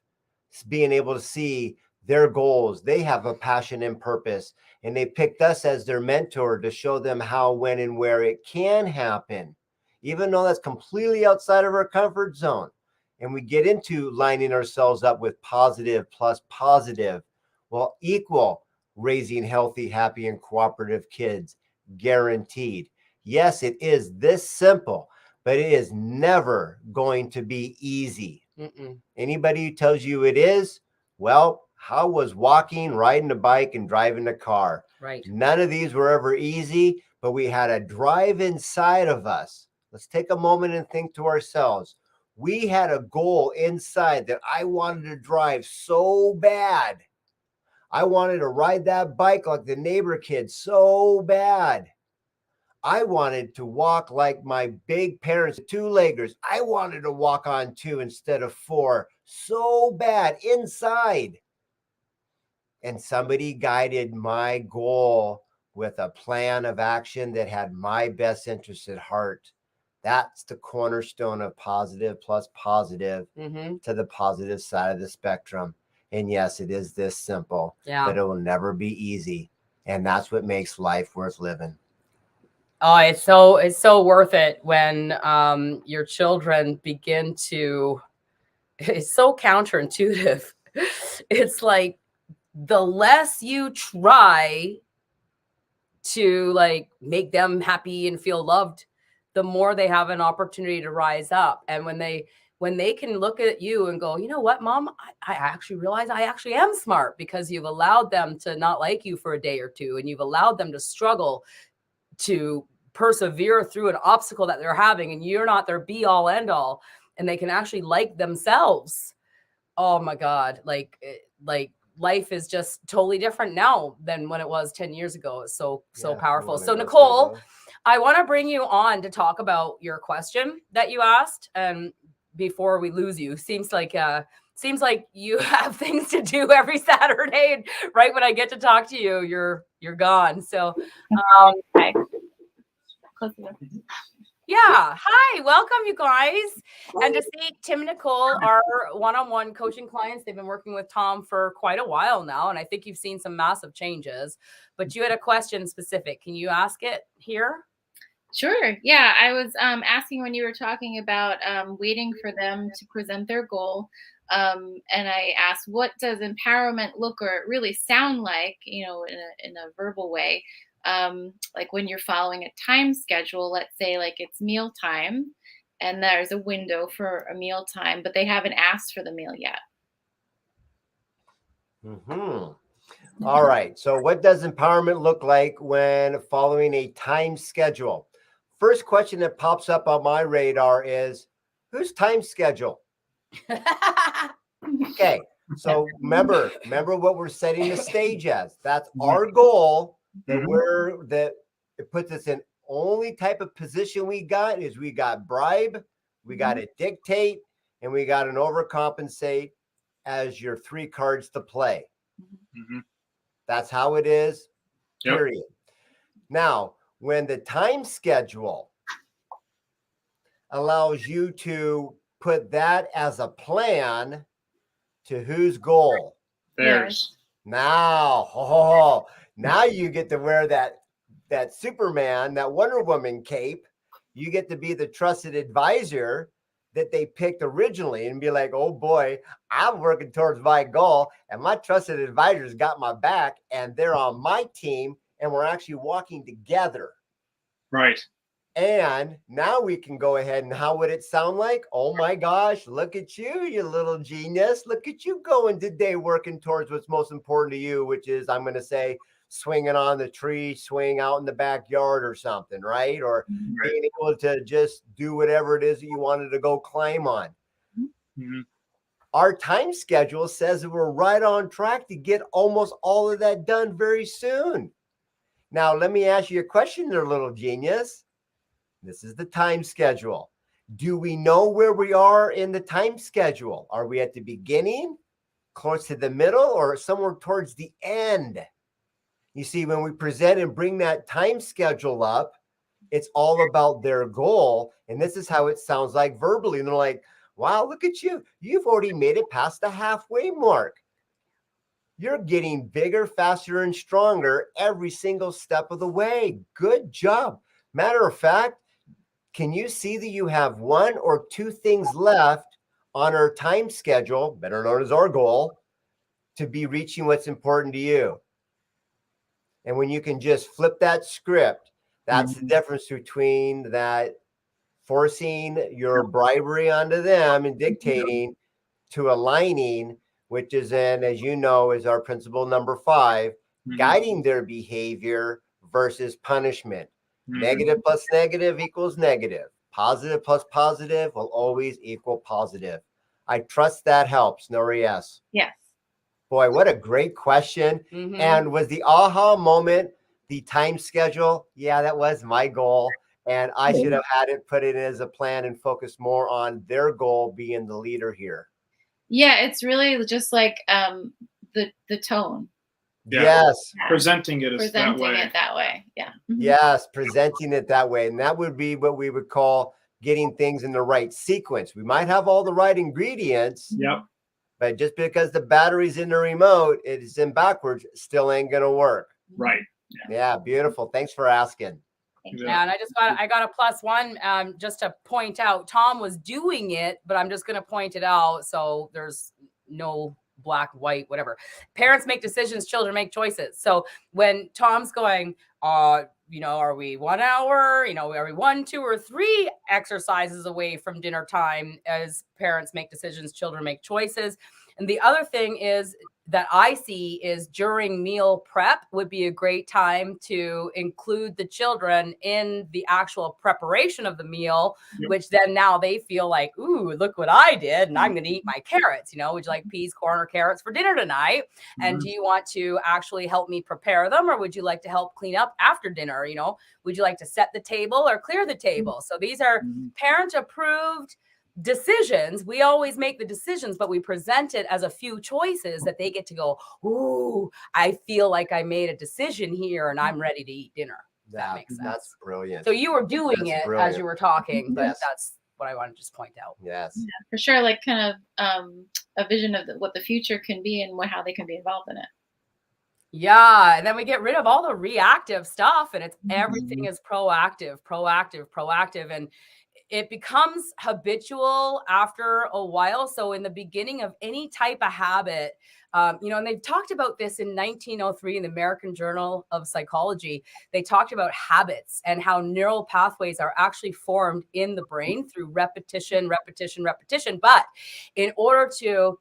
being able to see their goals. They have a passion and purpose, and they picked us as their mentor to show them how, when, and where it can happen, even though that's completely outside of our comfort zone. And we get into lining ourselves up with positive plus positive will equal raising healthy, happy, and cooperative kids, guaranteed. Yes, it is this simple, but it is never going to be easy. Anybody who tells you it is, well, how was walking, riding a bike, and driving a car? Right. None of these were ever easy, but we had a drive inside of us. Let's take a moment and think to ourselves. We had a goal inside that I wanted to drive so bad. I wanted to ride that bike like the neighbor kid so bad. I wanted to walk like my big parents, two-leggers. I wanted to walk on 2 instead of 4 so bad inside. And somebody guided my goal with a plan of action that had my best interest at heart. That's the cornerstone of positive plus positive to the positive side of the spectrum. And yes, it is this simple, but it will never be easy. And that's what makes life worth living. Oh, it's so worth it when your children begin to, it's so counterintuitive. It's like the less you try to like make them happy and feel loved, the more they have an opportunity to rise up. And when they can look at you and go, you know what, Mom, I actually realize I actually am smart, because you've allowed them to not like you for a day or two, and you've allowed them to struggle to persevere through an obstacle that they're having, and you're not their be all end all, and they can actually like themselves. Oh my God. Like life is just totally different now than when it was 10 years ago. It's so powerful. So Nicole, I want to bring you on to talk about your question that you asked. And before we lose you, seems like you have things to do every Saturday, and right when I get to talk to you, you're gone. So yeah. Hi, welcome, you guys. And to see Tim and Nicole are one-on-one coaching clients. They've been working with Tom for quite a while now, and I think you've seen some massive changes. But you had a question specific. Can you ask it here? Sure. Yeah, I was asking when you were talking about waiting for them to present their goal. And I asked, what does empowerment look or really sound like, in a verbal way? Like when you're following a time schedule, let's say like it's meal time and there's a window for a meal time, but they haven't asked for the meal yet. All right. So what does empowerment look like when following a time schedule? First question that pops up on my radar is, whose time schedule? Okay. So remember what we're setting the stage as. That's our goal. That it puts us in only type of position we got is we got bribe, we got to dictate, and we got an overcompensate as your 3 cards to play. That's how it is, period. Now, when the time schedule allows you to put that as a plan to whose goal? Theirs. Now, now you get to wear that Superman, that Wonder Woman cape. You get to be the trusted advisor that they picked originally and be like, oh boy, I'm working towards my goal, and my trusted advisors got my back, and they're on my team, and we're actually walking together. Right. And now we can go ahead, and how would it sound like? Oh my gosh, look at you, you little genius. Look at you going today, working towards what's most important to you, which is, I'm going to say, swinging on the tree, swing out in the backyard or something, right? Or being able to just do whatever it is that you wanted to go climb on. Our time schedule says that we're right on track to get almost all of that done very soon. Now, let me ask you a question there, little genius. This is the time schedule. Do we know where we are in the time schedule? Are we at the beginning, close to the middle, or somewhere towards the end? You see, when we present and bring that time schedule up, it's all about their goal. And this is how it sounds like verbally. And they're like, wow, look at you. You've already made it past the halfway mark. You're getting bigger, faster, and stronger every single step of the way. Good job. Matter of fact, can you see that you have 1 or 2 things left on our time schedule, better known as our goal, to be reaching what's important to you? And when you can just flip that script, that's the difference between that forcing your bribery onto them and dictating to aligning, which is in, as you know, is our principle number 5, guiding their behavior versus punishment. Negative plus negative equals negative. Positive plus positive will always equal positive. I trust that helps. Nora, yes. Yes. Boy, what a great question. Mhm. And was the aha moment the time schedule? Yeah, that was my goal. And I should have had it, put it as a plan and focus more on their goal being the leader here. Yeah, it's really just like the tone. Yeah. Yes. Yeah. Presenting it as that way. It that way. Yeah. Yes, presenting it that way. And that would be what we would call getting things in the right sequence. We might have all the right ingredients, Yep. but just because the battery's in the remote, it is in backwards, still ain't going to work. Right. Yeah, beautiful. Thanks for asking. Thank you. Yeah, and I got a +1 just to point out Tom was doing it, but I'm just going to point it out so there's no black, white, whatever. Parents make decisions, children make choices. So when Tom's going, you know, are we 1 hour, you know, are we 1, 2, or 3 exercises away from dinner time? As parents make decisions, children make choices. And the other thing is that I see is during meal prep would be a great time to include the children in the actual preparation of the meal, Yep. which then now they feel like, ooh, look what I did. And I'm going to eat my carrots. You know, would you like peas, corn, or carrots for dinner tonight? And do you want to actually help me prepare them? Or would you like to help clean up after dinner? You know, would you like to set the table or clear the table? So these are parent approved decisions. We always make the decisions, but we present it as a few choices that they get to go, ooh, I feel like I made a decision here and I'm ready to eat dinner. That makes sense. That's brilliant. So you were doing That's it brilliant. as you were talking, but Yes. that's what I want to just point out. Yes. Yeah, for sure. Like kind of a vision of what the future can be and how they can be involved in it. Yeah. And then we get rid of all the reactive stuff and it's everything is proactive. And it becomes habitual after a while. So in the beginning of any type of habit, you know, and they've talked about this in 1903 in the American Journal of Psychology. They talked about habits and how neural pathways are actually formed in the brain through repetition. But in order to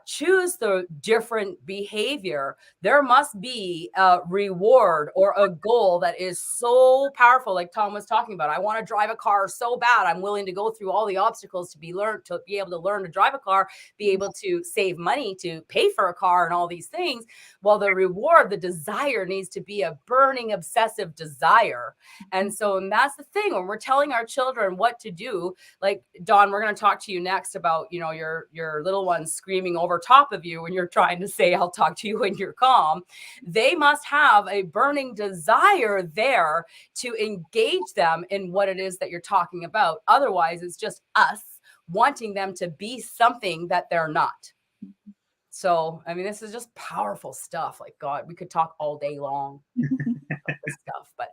choose the different behavior, there must be a reward or a goal that is so powerful. Like Tom was talking about, I want to drive a car so bad. I'm willing to go through all the obstacles to be able to learn to drive a car, be able to save money to pay for a car and all these things. Well, the reward, the desire needs to be a burning, obsessive desire. And so, and that's the thing when we're telling our children what to do, like Dawn, we're going to talk to you next about, you know, your little ones screaming over top of you when you're trying to say, I'll talk to you when you're calm. They must have a burning desire there to engage them in what it is that you're talking about. Otherwise, it's just us wanting them to be something that they're not. So, I mean, this is just powerful stuff. Like, God, we could talk all day long about this stuff. But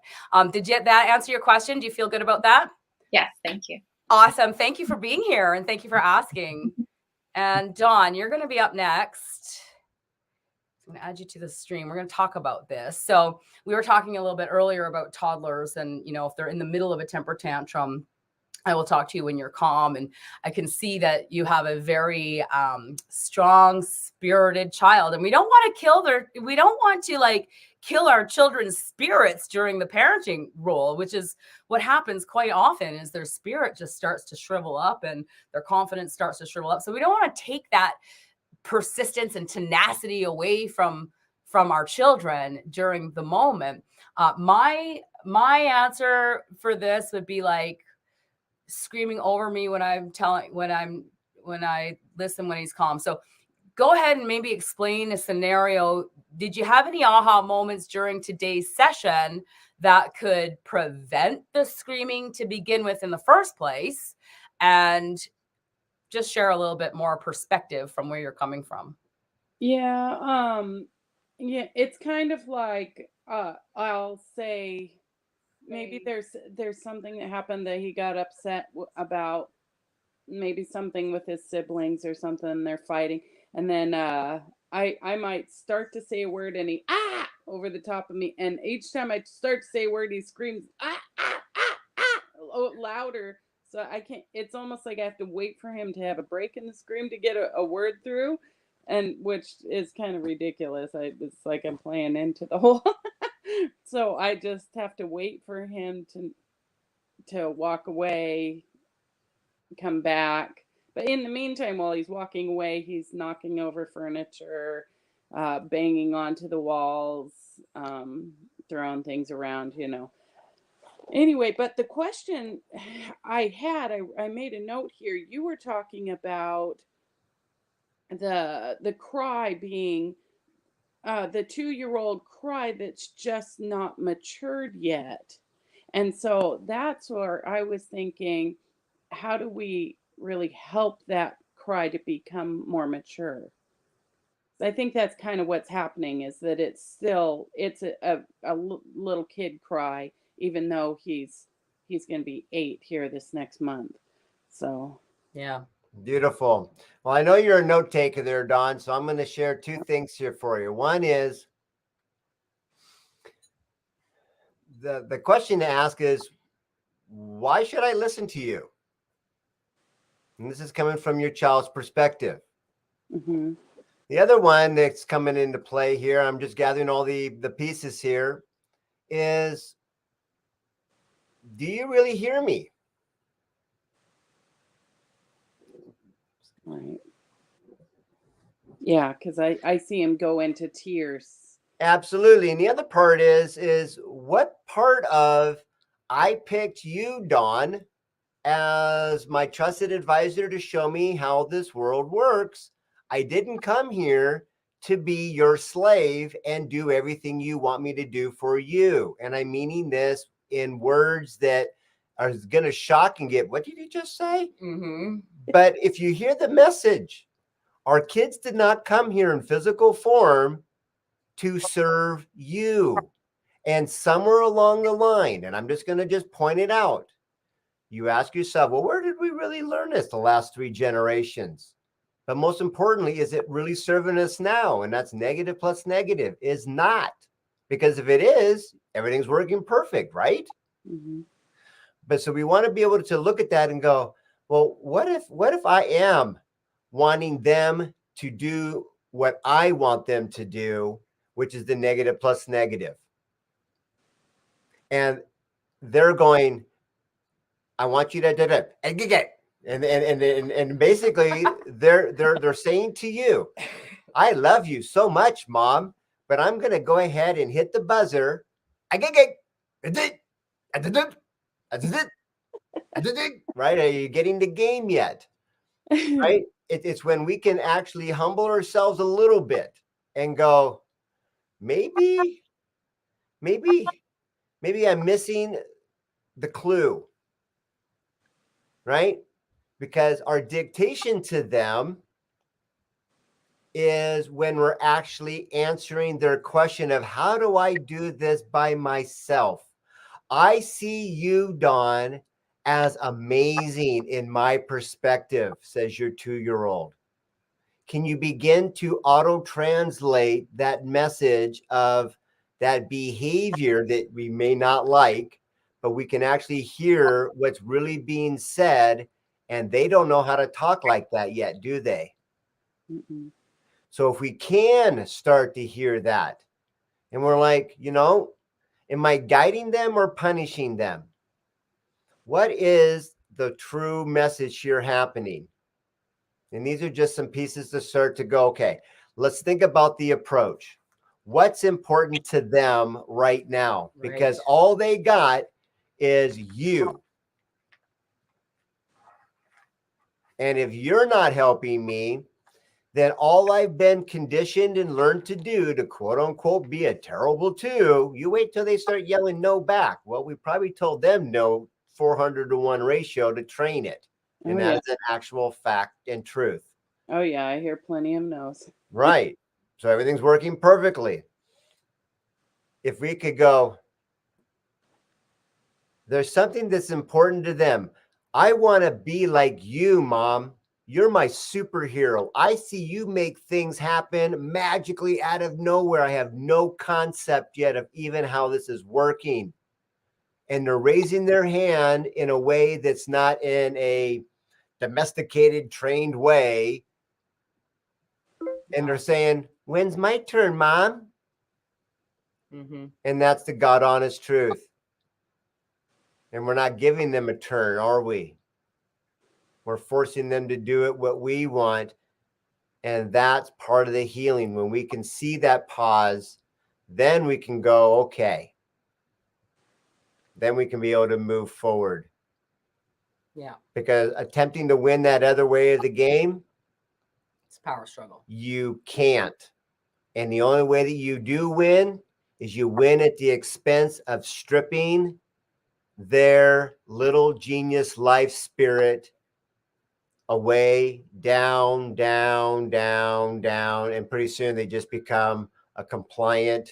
did that answer your question? Do you feel good about that? Yes, thank you. Awesome. Thank you for being here and thank you for asking. And Dawn, you're going to be up next. I'm going to add you to the stream. We're going to talk about this. So we were talking a little bit earlier about toddlers and, you know, if they're in the middle of a temper tantrum, I will talk to you when you're calm. And I can see that you have a very strong, spirited child. And we don't want to kill our children's spirits during the parenting role, which is what happens quite often is their spirit just starts to shrivel up and their confidence starts to shrivel up. So we don't want to take that persistence and tenacity away from our children during the moment. My answer for this would be like screaming over me when I listen when he's calm. So go ahead and maybe explain a scenario. Did you have any aha moments during today's session that could prevent the screaming to begin with in the first place? And just share a little bit more perspective from where you're coming from. Yeah, yeah, it's kind of like I'll say maybe They there's something that happened that he got upset about, maybe something with his siblings or something, they're fighting, and then I might start to say a word and he over the top of me, and each time I start to say a word he screams louder, so I can't. It's almost like I have to wait for him to have a break in the scream to get a word through, and which is kind of ridiculous. It's like I'm playing into the whole so I just have to wait for him to walk away, come back. But in the meantime, while he's walking away, he's knocking over furniture, banging onto the walls, throwing things around. Anyway, but the question I made a note here. You were talking about the cry being the 2-year-old cry that's just not matured yet. And so that's where I was thinking, how do we really help that cry to become more mature? I think that's kind of what's happening, is that it's a little kid cry, even though he's going to be 8 here this next month. So yeah. Beautiful. Well, I know you're a note taker there, Don. So I'm going to share 2 things here for you. One is the question to ask is, why should I listen to you? And this is coming from your child's perspective. mhm. The other one that's coming into play here, I'm just gathering all the pieces here, is, do you really hear me? Right. Yeah, because I see him go into tears. Absolutely. And the other part is what part of I picked you, Don, as my trusted advisor to show me how this world works. I didn't come here to be your slave and do everything you want me to do for you. And I'm meaning this in words that are going to shock and get, what did you just say? Mm-hmm. But if you hear the message, our kids did not come here in physical form to serve you. And somewhere along the line, and I'm just going to just point it out, you ask yourself, well, where did we really learn this the last 3 generations? But most importantly, is it really serving us now? And that's negative plus negative is not. Because if it is, everything's working perfect, right? Mhm. But so we want to be able to look at that and go, well, what if I am wanting them to do what I want them to do, which is the negative plus negative? And they're going, I want you to do that. And basically they're saying to you, I love you so much, Mom, but I'm gonna go ahead and hit the buzzer. Right? Are you getting the game yet? Right? It's when we can actually humble ourselves a little bit and go, maybe I'm missing the clue, right? Because our dictation to them is when we're actually answering their question of, how do I do this by myself? I see you, Don, as amazing in my perspective, says your 2-year-old. Can you begin to auto translate that message of that behavior that we may not like, but we can actually hear what's really being said? And they don't know how to talk like that yet, do they? Mm-mm. So if we can start to hear that, and we're like, am I guiding them or punishing them? What is the true message here happening? And these are just some pieces to start to go, okay, let's think about the approach. What's important to them right now? Right. Because all they got is you. And if you're not helping me, then all I've been conditioned and learned to do to quote unquote be a terrible 2, you wait till they start yelling no back. Well, we probably told them no 400-to-1 ratio to train it. And Oh that yeah. is an actual fact and truth. Oh yeah, I hear plenty of no's. Right. So everything's working perfectly. If we could go, there's something that's important to them. I want to be like you, Mom. You're my superhero. I see you make things happen magically out of nowhere. I have no concept yet of even how this is working. And they're raising their hand in a way that's not in a domesticated, trained way. And they're saying, when's my turn, Mom? Mm-hmm. And that's the God honest truth. And we're not giving them a turn, are we? We're forcing them to do it what we want. And that's part of the healing. When we can see that pause, then we can go, okay. Then we can be able to move forward. Yeah. Because attempting to win that other way of the game, it's a power struggle. You can't. And the only way that you do win is you win at the expense of stripping their little genius life spirit away, down, down, down, down. And pretty soon they just become a compliant,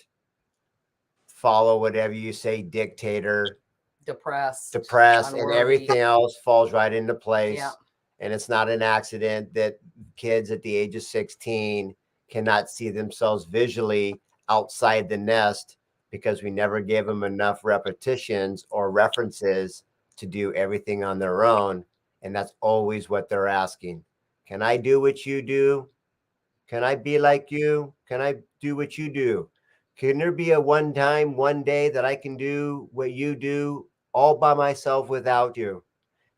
follow whatever you say, dictator, Depressed, and unworthy. everything else falls right into place. Yeah. And it's not an accident that kids at the age of 16 cannot see themselves visually outside the nest because we never gave them enough repetitions or references to do everything on their own. And that's always what they're asking. Can I do what you do? Can I be like you? Can I do what you do? Can there be a one day that I can do what you do all by myself without you?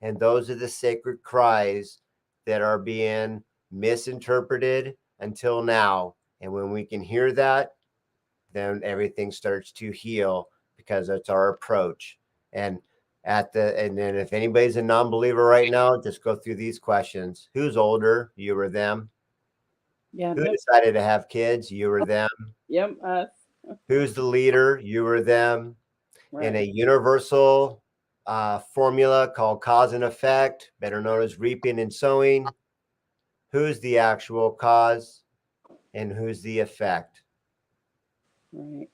And those are the sacred cries that are being misinterpreted until now. And when we can hear that, then everything starts to heal because that's our approach. And and then if anybody's a non-believer right now, just go through these questions. Who's older? You or them? Yeah. Who decided to have kids? You or them? Yep. Us. Who's the leader? You or them? Right. In a universal formula called cause and effect, better known as reaping and sowing. Who's the actual cause and who's the effect? Right.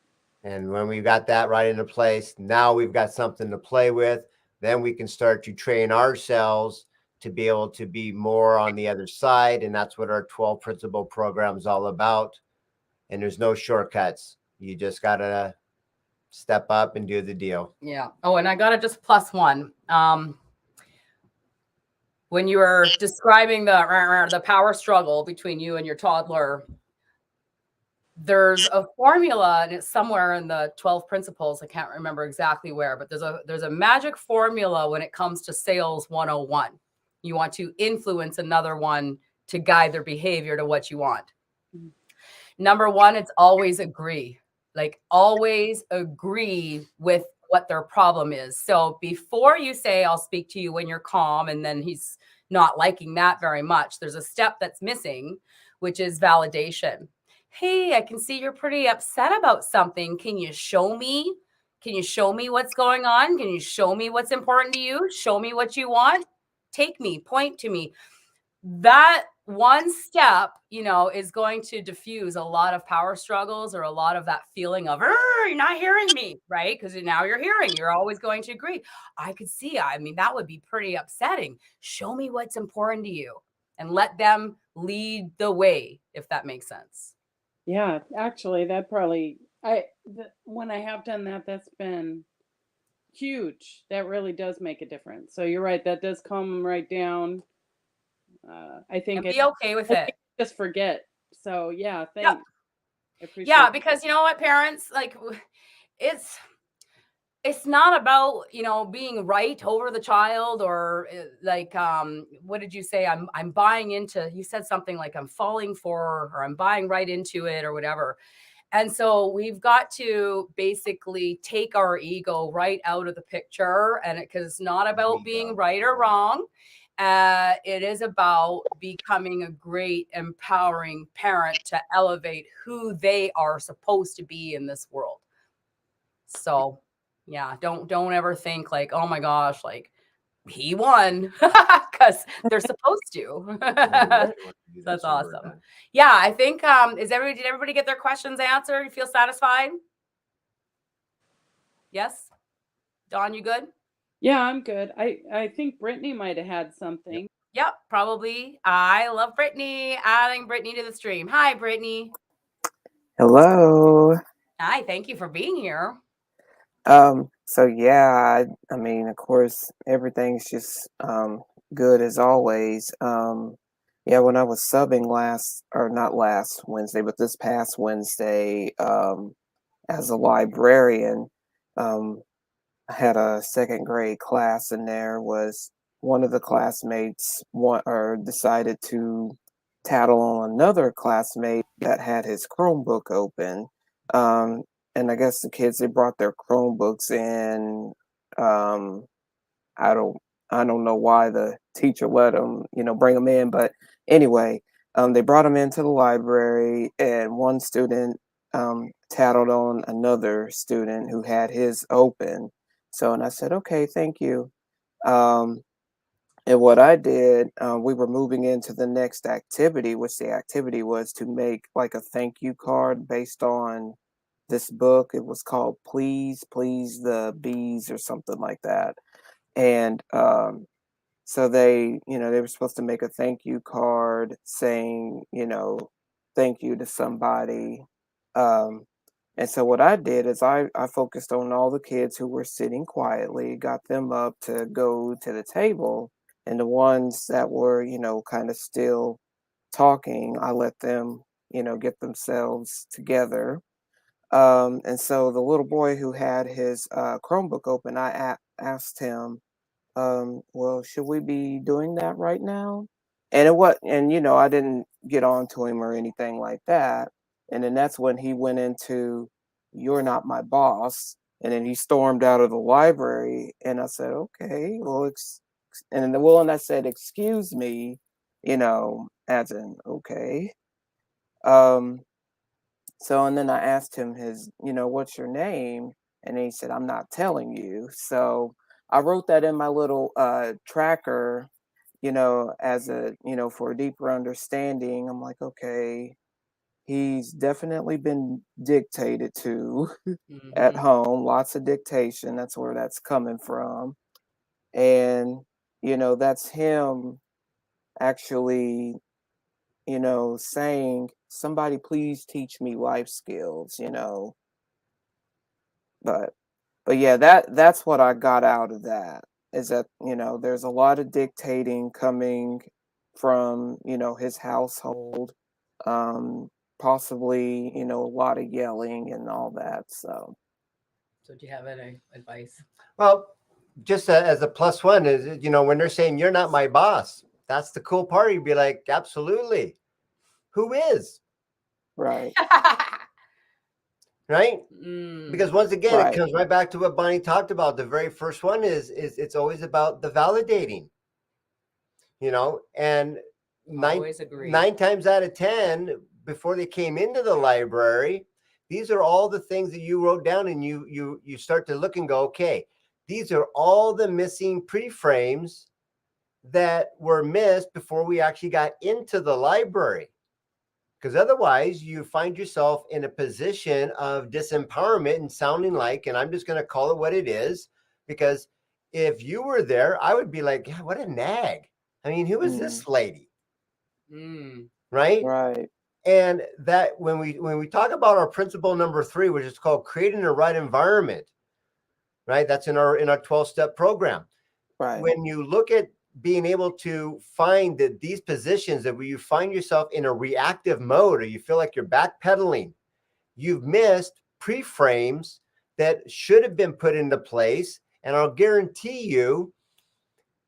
And when we've got that right into place, now we've got something to play with. Then we can start to train ourselves to be able to be more on the other side. And that's what our 12 principle program is all about. And there's no shortcuts. You just got to step up and do the deal. Yeah. Oh, and I got to just plus one. When you were describing the power struggle between you and your toddler, there's a formula, and it's somewhere in the 12 principles. I can't remember exactly where, but there's a magic formula when it comes to sales 101. You want to influence another one to guide their behavior to what you want. Mm-hmm. Number one, it's always agree. Like always agree with what their problem is. So before you say, I'll speak to you when you're calm, and then he's not liking that very much, there's a step that's missing, which is validation. Hey, I can see you're pretty upset about something. Can you show me? Can you show me what's going on? Can you show me what's important to you? Show me what you want. Take me, point to me. That one step, is going to diffuse a lot of power struggles or a lot of that feeling of, you're not hearing me, right? Because now you're hearing, you're always going to agree. I could see, that would be pretty upsetting. Show me what's important to you and let them lead the way, if that makes sense. Yeah, actually, that probably, when I have done that, that's been huge. That really does make a difference. So you're right. That does calm them right down. I think and be okay with it. Just forget. So yeah, thanks. Yeah. I appreciate because you know what, parents, like it's not about, being right over the child or like, what did you say? I'm buying into, you said something like I'm falling for, or I'm buying right into it or whatever. And so we've got to basically take our ego right out of the picture. And because it's not about being right or wrong. It is about becoming a great, empowering parent to elevate who they are supposed to be in this world. So yeah, don't ever think like, oh my gosh, like he won because they're supposed to. That's awesome. Yeah, I think did everybody get their questions answered? You feel satisfied? Yes? Dawn, you good? Yeah, I'm good. I think Brittany might have had something. Yep, probably. I love Brittany. Adding Brittany to the stream. Hi, Brittany. Hello. Hi, thank you for being here. So yeah, I mean, of course, everything's just good as always. Yeah, when I was subbing not last Wednesday, but this past Wednesday, as a librarian, I had a second grade class, and there was one of the classmates decided to tattle on another classmate that had his Chromebook open. And I guess the kids, they brought their Chromebooks in. I don't I don't know why the teacher let them, bring them in, but anyway, they brought them into the library, and one student tattled on another student who had his open. So, and I said, okay, thank you. Um, and what I did, we were moving into the next activity, which the activity was to make like a thank you card based on this book. It was called Please, Please the Bees or something like that. And so they were supposed to make a thank you card saying, thank you to somebody. Um, and so what I did is I focused on all the kids who were sitting quietly, got them up to go to the table. And the ones that were, kind of still talking, I let them, get themselves together. And so the little boy who had his Chromebook open, I asked him, well, should we be doing that right now? And I didn't get on to him or anything like that. And then that's when he went into, you're not my boss. And then he stormed out of the library. And I said, okay, well, and I said, excuse me, as in, okay. Um, so, and then I asked him what's your name? And he said, I'm not telling you. So I wrote that in my little tracker, as for a deeper understanding. I'm like, okay, he's definitely been dictated to at home, lots of dictation. That's where that's coming from. And, that's him actually, saying, somebody please teach me life skills, but yeah, that's what I got out of that, is that, there's a lot of dictating coming from, his household, possibly, a lot of yelling and all that. So do you have any advice? Well, just as a plus one is, when they're saying you're not my boss, that's the cool part. You'd be like, absolutely. Who is? right. Right? Because once again, Right. it comes right back to what Bonnie talked about. The very first one is it's always about the validating, and nine times out of 10, before they came into the library, these are all the things that you wrote down, and you start to look and go, okay, these are all the missing pre-frames that were missed before we actually got into the library. Because otherwise you find yourself in a position of disempowerment and sounding like, and I'm just going to call it what it is, because if you were there, I would be like, yeah, what a nag. I mean, who is this lady? Right? Right. And that when we talk about our principle number 3, which is called creating the right environment, right? That's in our 12-step program. Right. When you look at being able to find that these positions that where you find yourself in a reactive mode, or you feel like you're backpedaling, you've missed pre-frames that should have been put into place. And I'll guarantee you,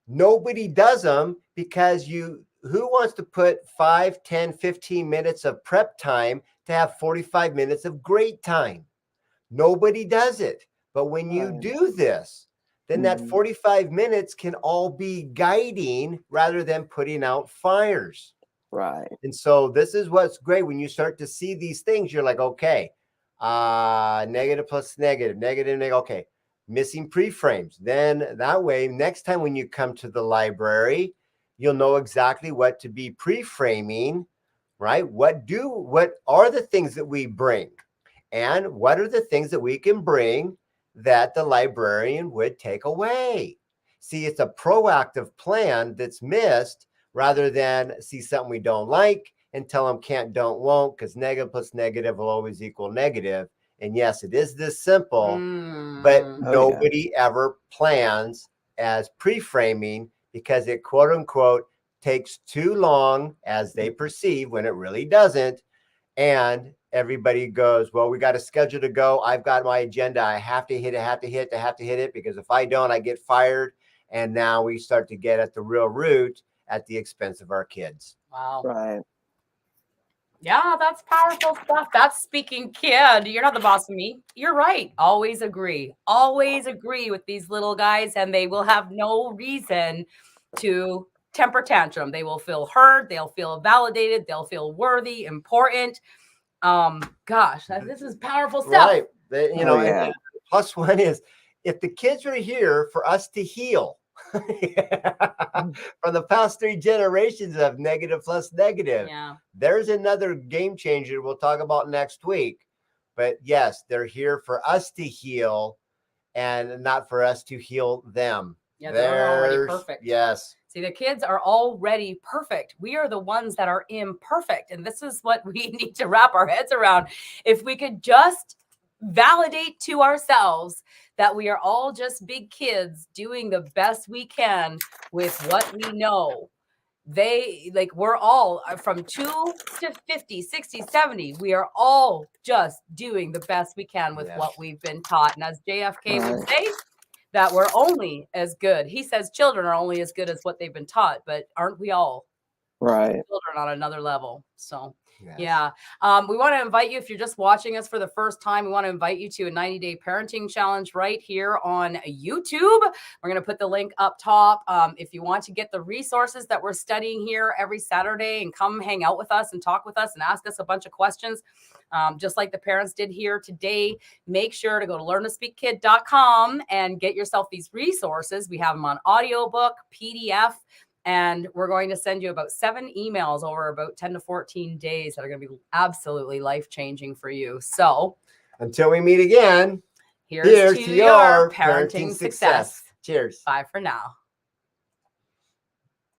nobody does them, because who wants to put 5, 10, 15 minutes of prep time to have 45 minutes of great time? Nobody does it. But when you do this, then that 45 minutes can all be guiding rather than putting out fires. Right. And so this is what's great. When you start to see these things, you're like, okay, negative plus negative, negative, negative. Okay, missing pre-frames. Then that way, next time when you come to the library, you'll know exactly what to be pre-framing, right? What are the things that we bring? And what are the things that we can bring that the librarian would take away? See, it's a proactive plan that's missed rather than see something we don't like and tell them can't, don't, won't, because negative plus negative will always equal negative. And yes, it is this simple, but Oh, nobody ever plans as pre-framing because it quote unquote takes too long as they perceive when it really doesn't. And everybody goes, well, we got a schedule to go. I've got my agenda. I have to hit it because if I don't, I get fired. And now we start to get at the real root at the expense of our kids. Wow. right. Yeah, that's powerful stuff. That's speaking kid. You're not the boss of me. You're right. Always agree. Always agree with these little guys, and they will have no reason to temper tantrum. They will feel heard. They'll feel validated. They'll feel worthy, important. Gosh, this is powerful stuff. Right. You know, yeah. and plus one is if the kids are here for us to heal from the past 3 generations of negative plus negative, Yeah. there's another game changer we'll talk about next week. But yes, they're here for us to heal and not for us to heal them. Yeah, they're already perfect. Yes. See, the kids are already perfect. We are the ones that are imperfect. And this is what we need to wrap our heads around. If we could just validate to ourselves that we are all just big kids doing the best we can with what we know. We're all from 2 to 50, 60, 70. We are all just doing the best we can with what we've been taught. And as JFK would say, that we're only as good. He says children are only as good as what they've been taught, but aren't we all Right. children on another level? So Yes. yeah. We want to invite you, if you're just watching us for the first time, we want to invite you to a 90-day parenting challenge right here on YouTube. We're going to put the link up top. If you want to get the resources that we're studying here every Saturday and come hang out with us and talk with us and ask us a bunch of questions, just like the parents did here today, make sure to go to learntospeakkid.com and get yourself these resources. We have them on audiobook, PDF, and we're going to send you about 7 emails over about 10 to 14 days that are going to be absolutely life-changing for you. So until we meet again, here's to your parenting success. Cheers. Bye for now.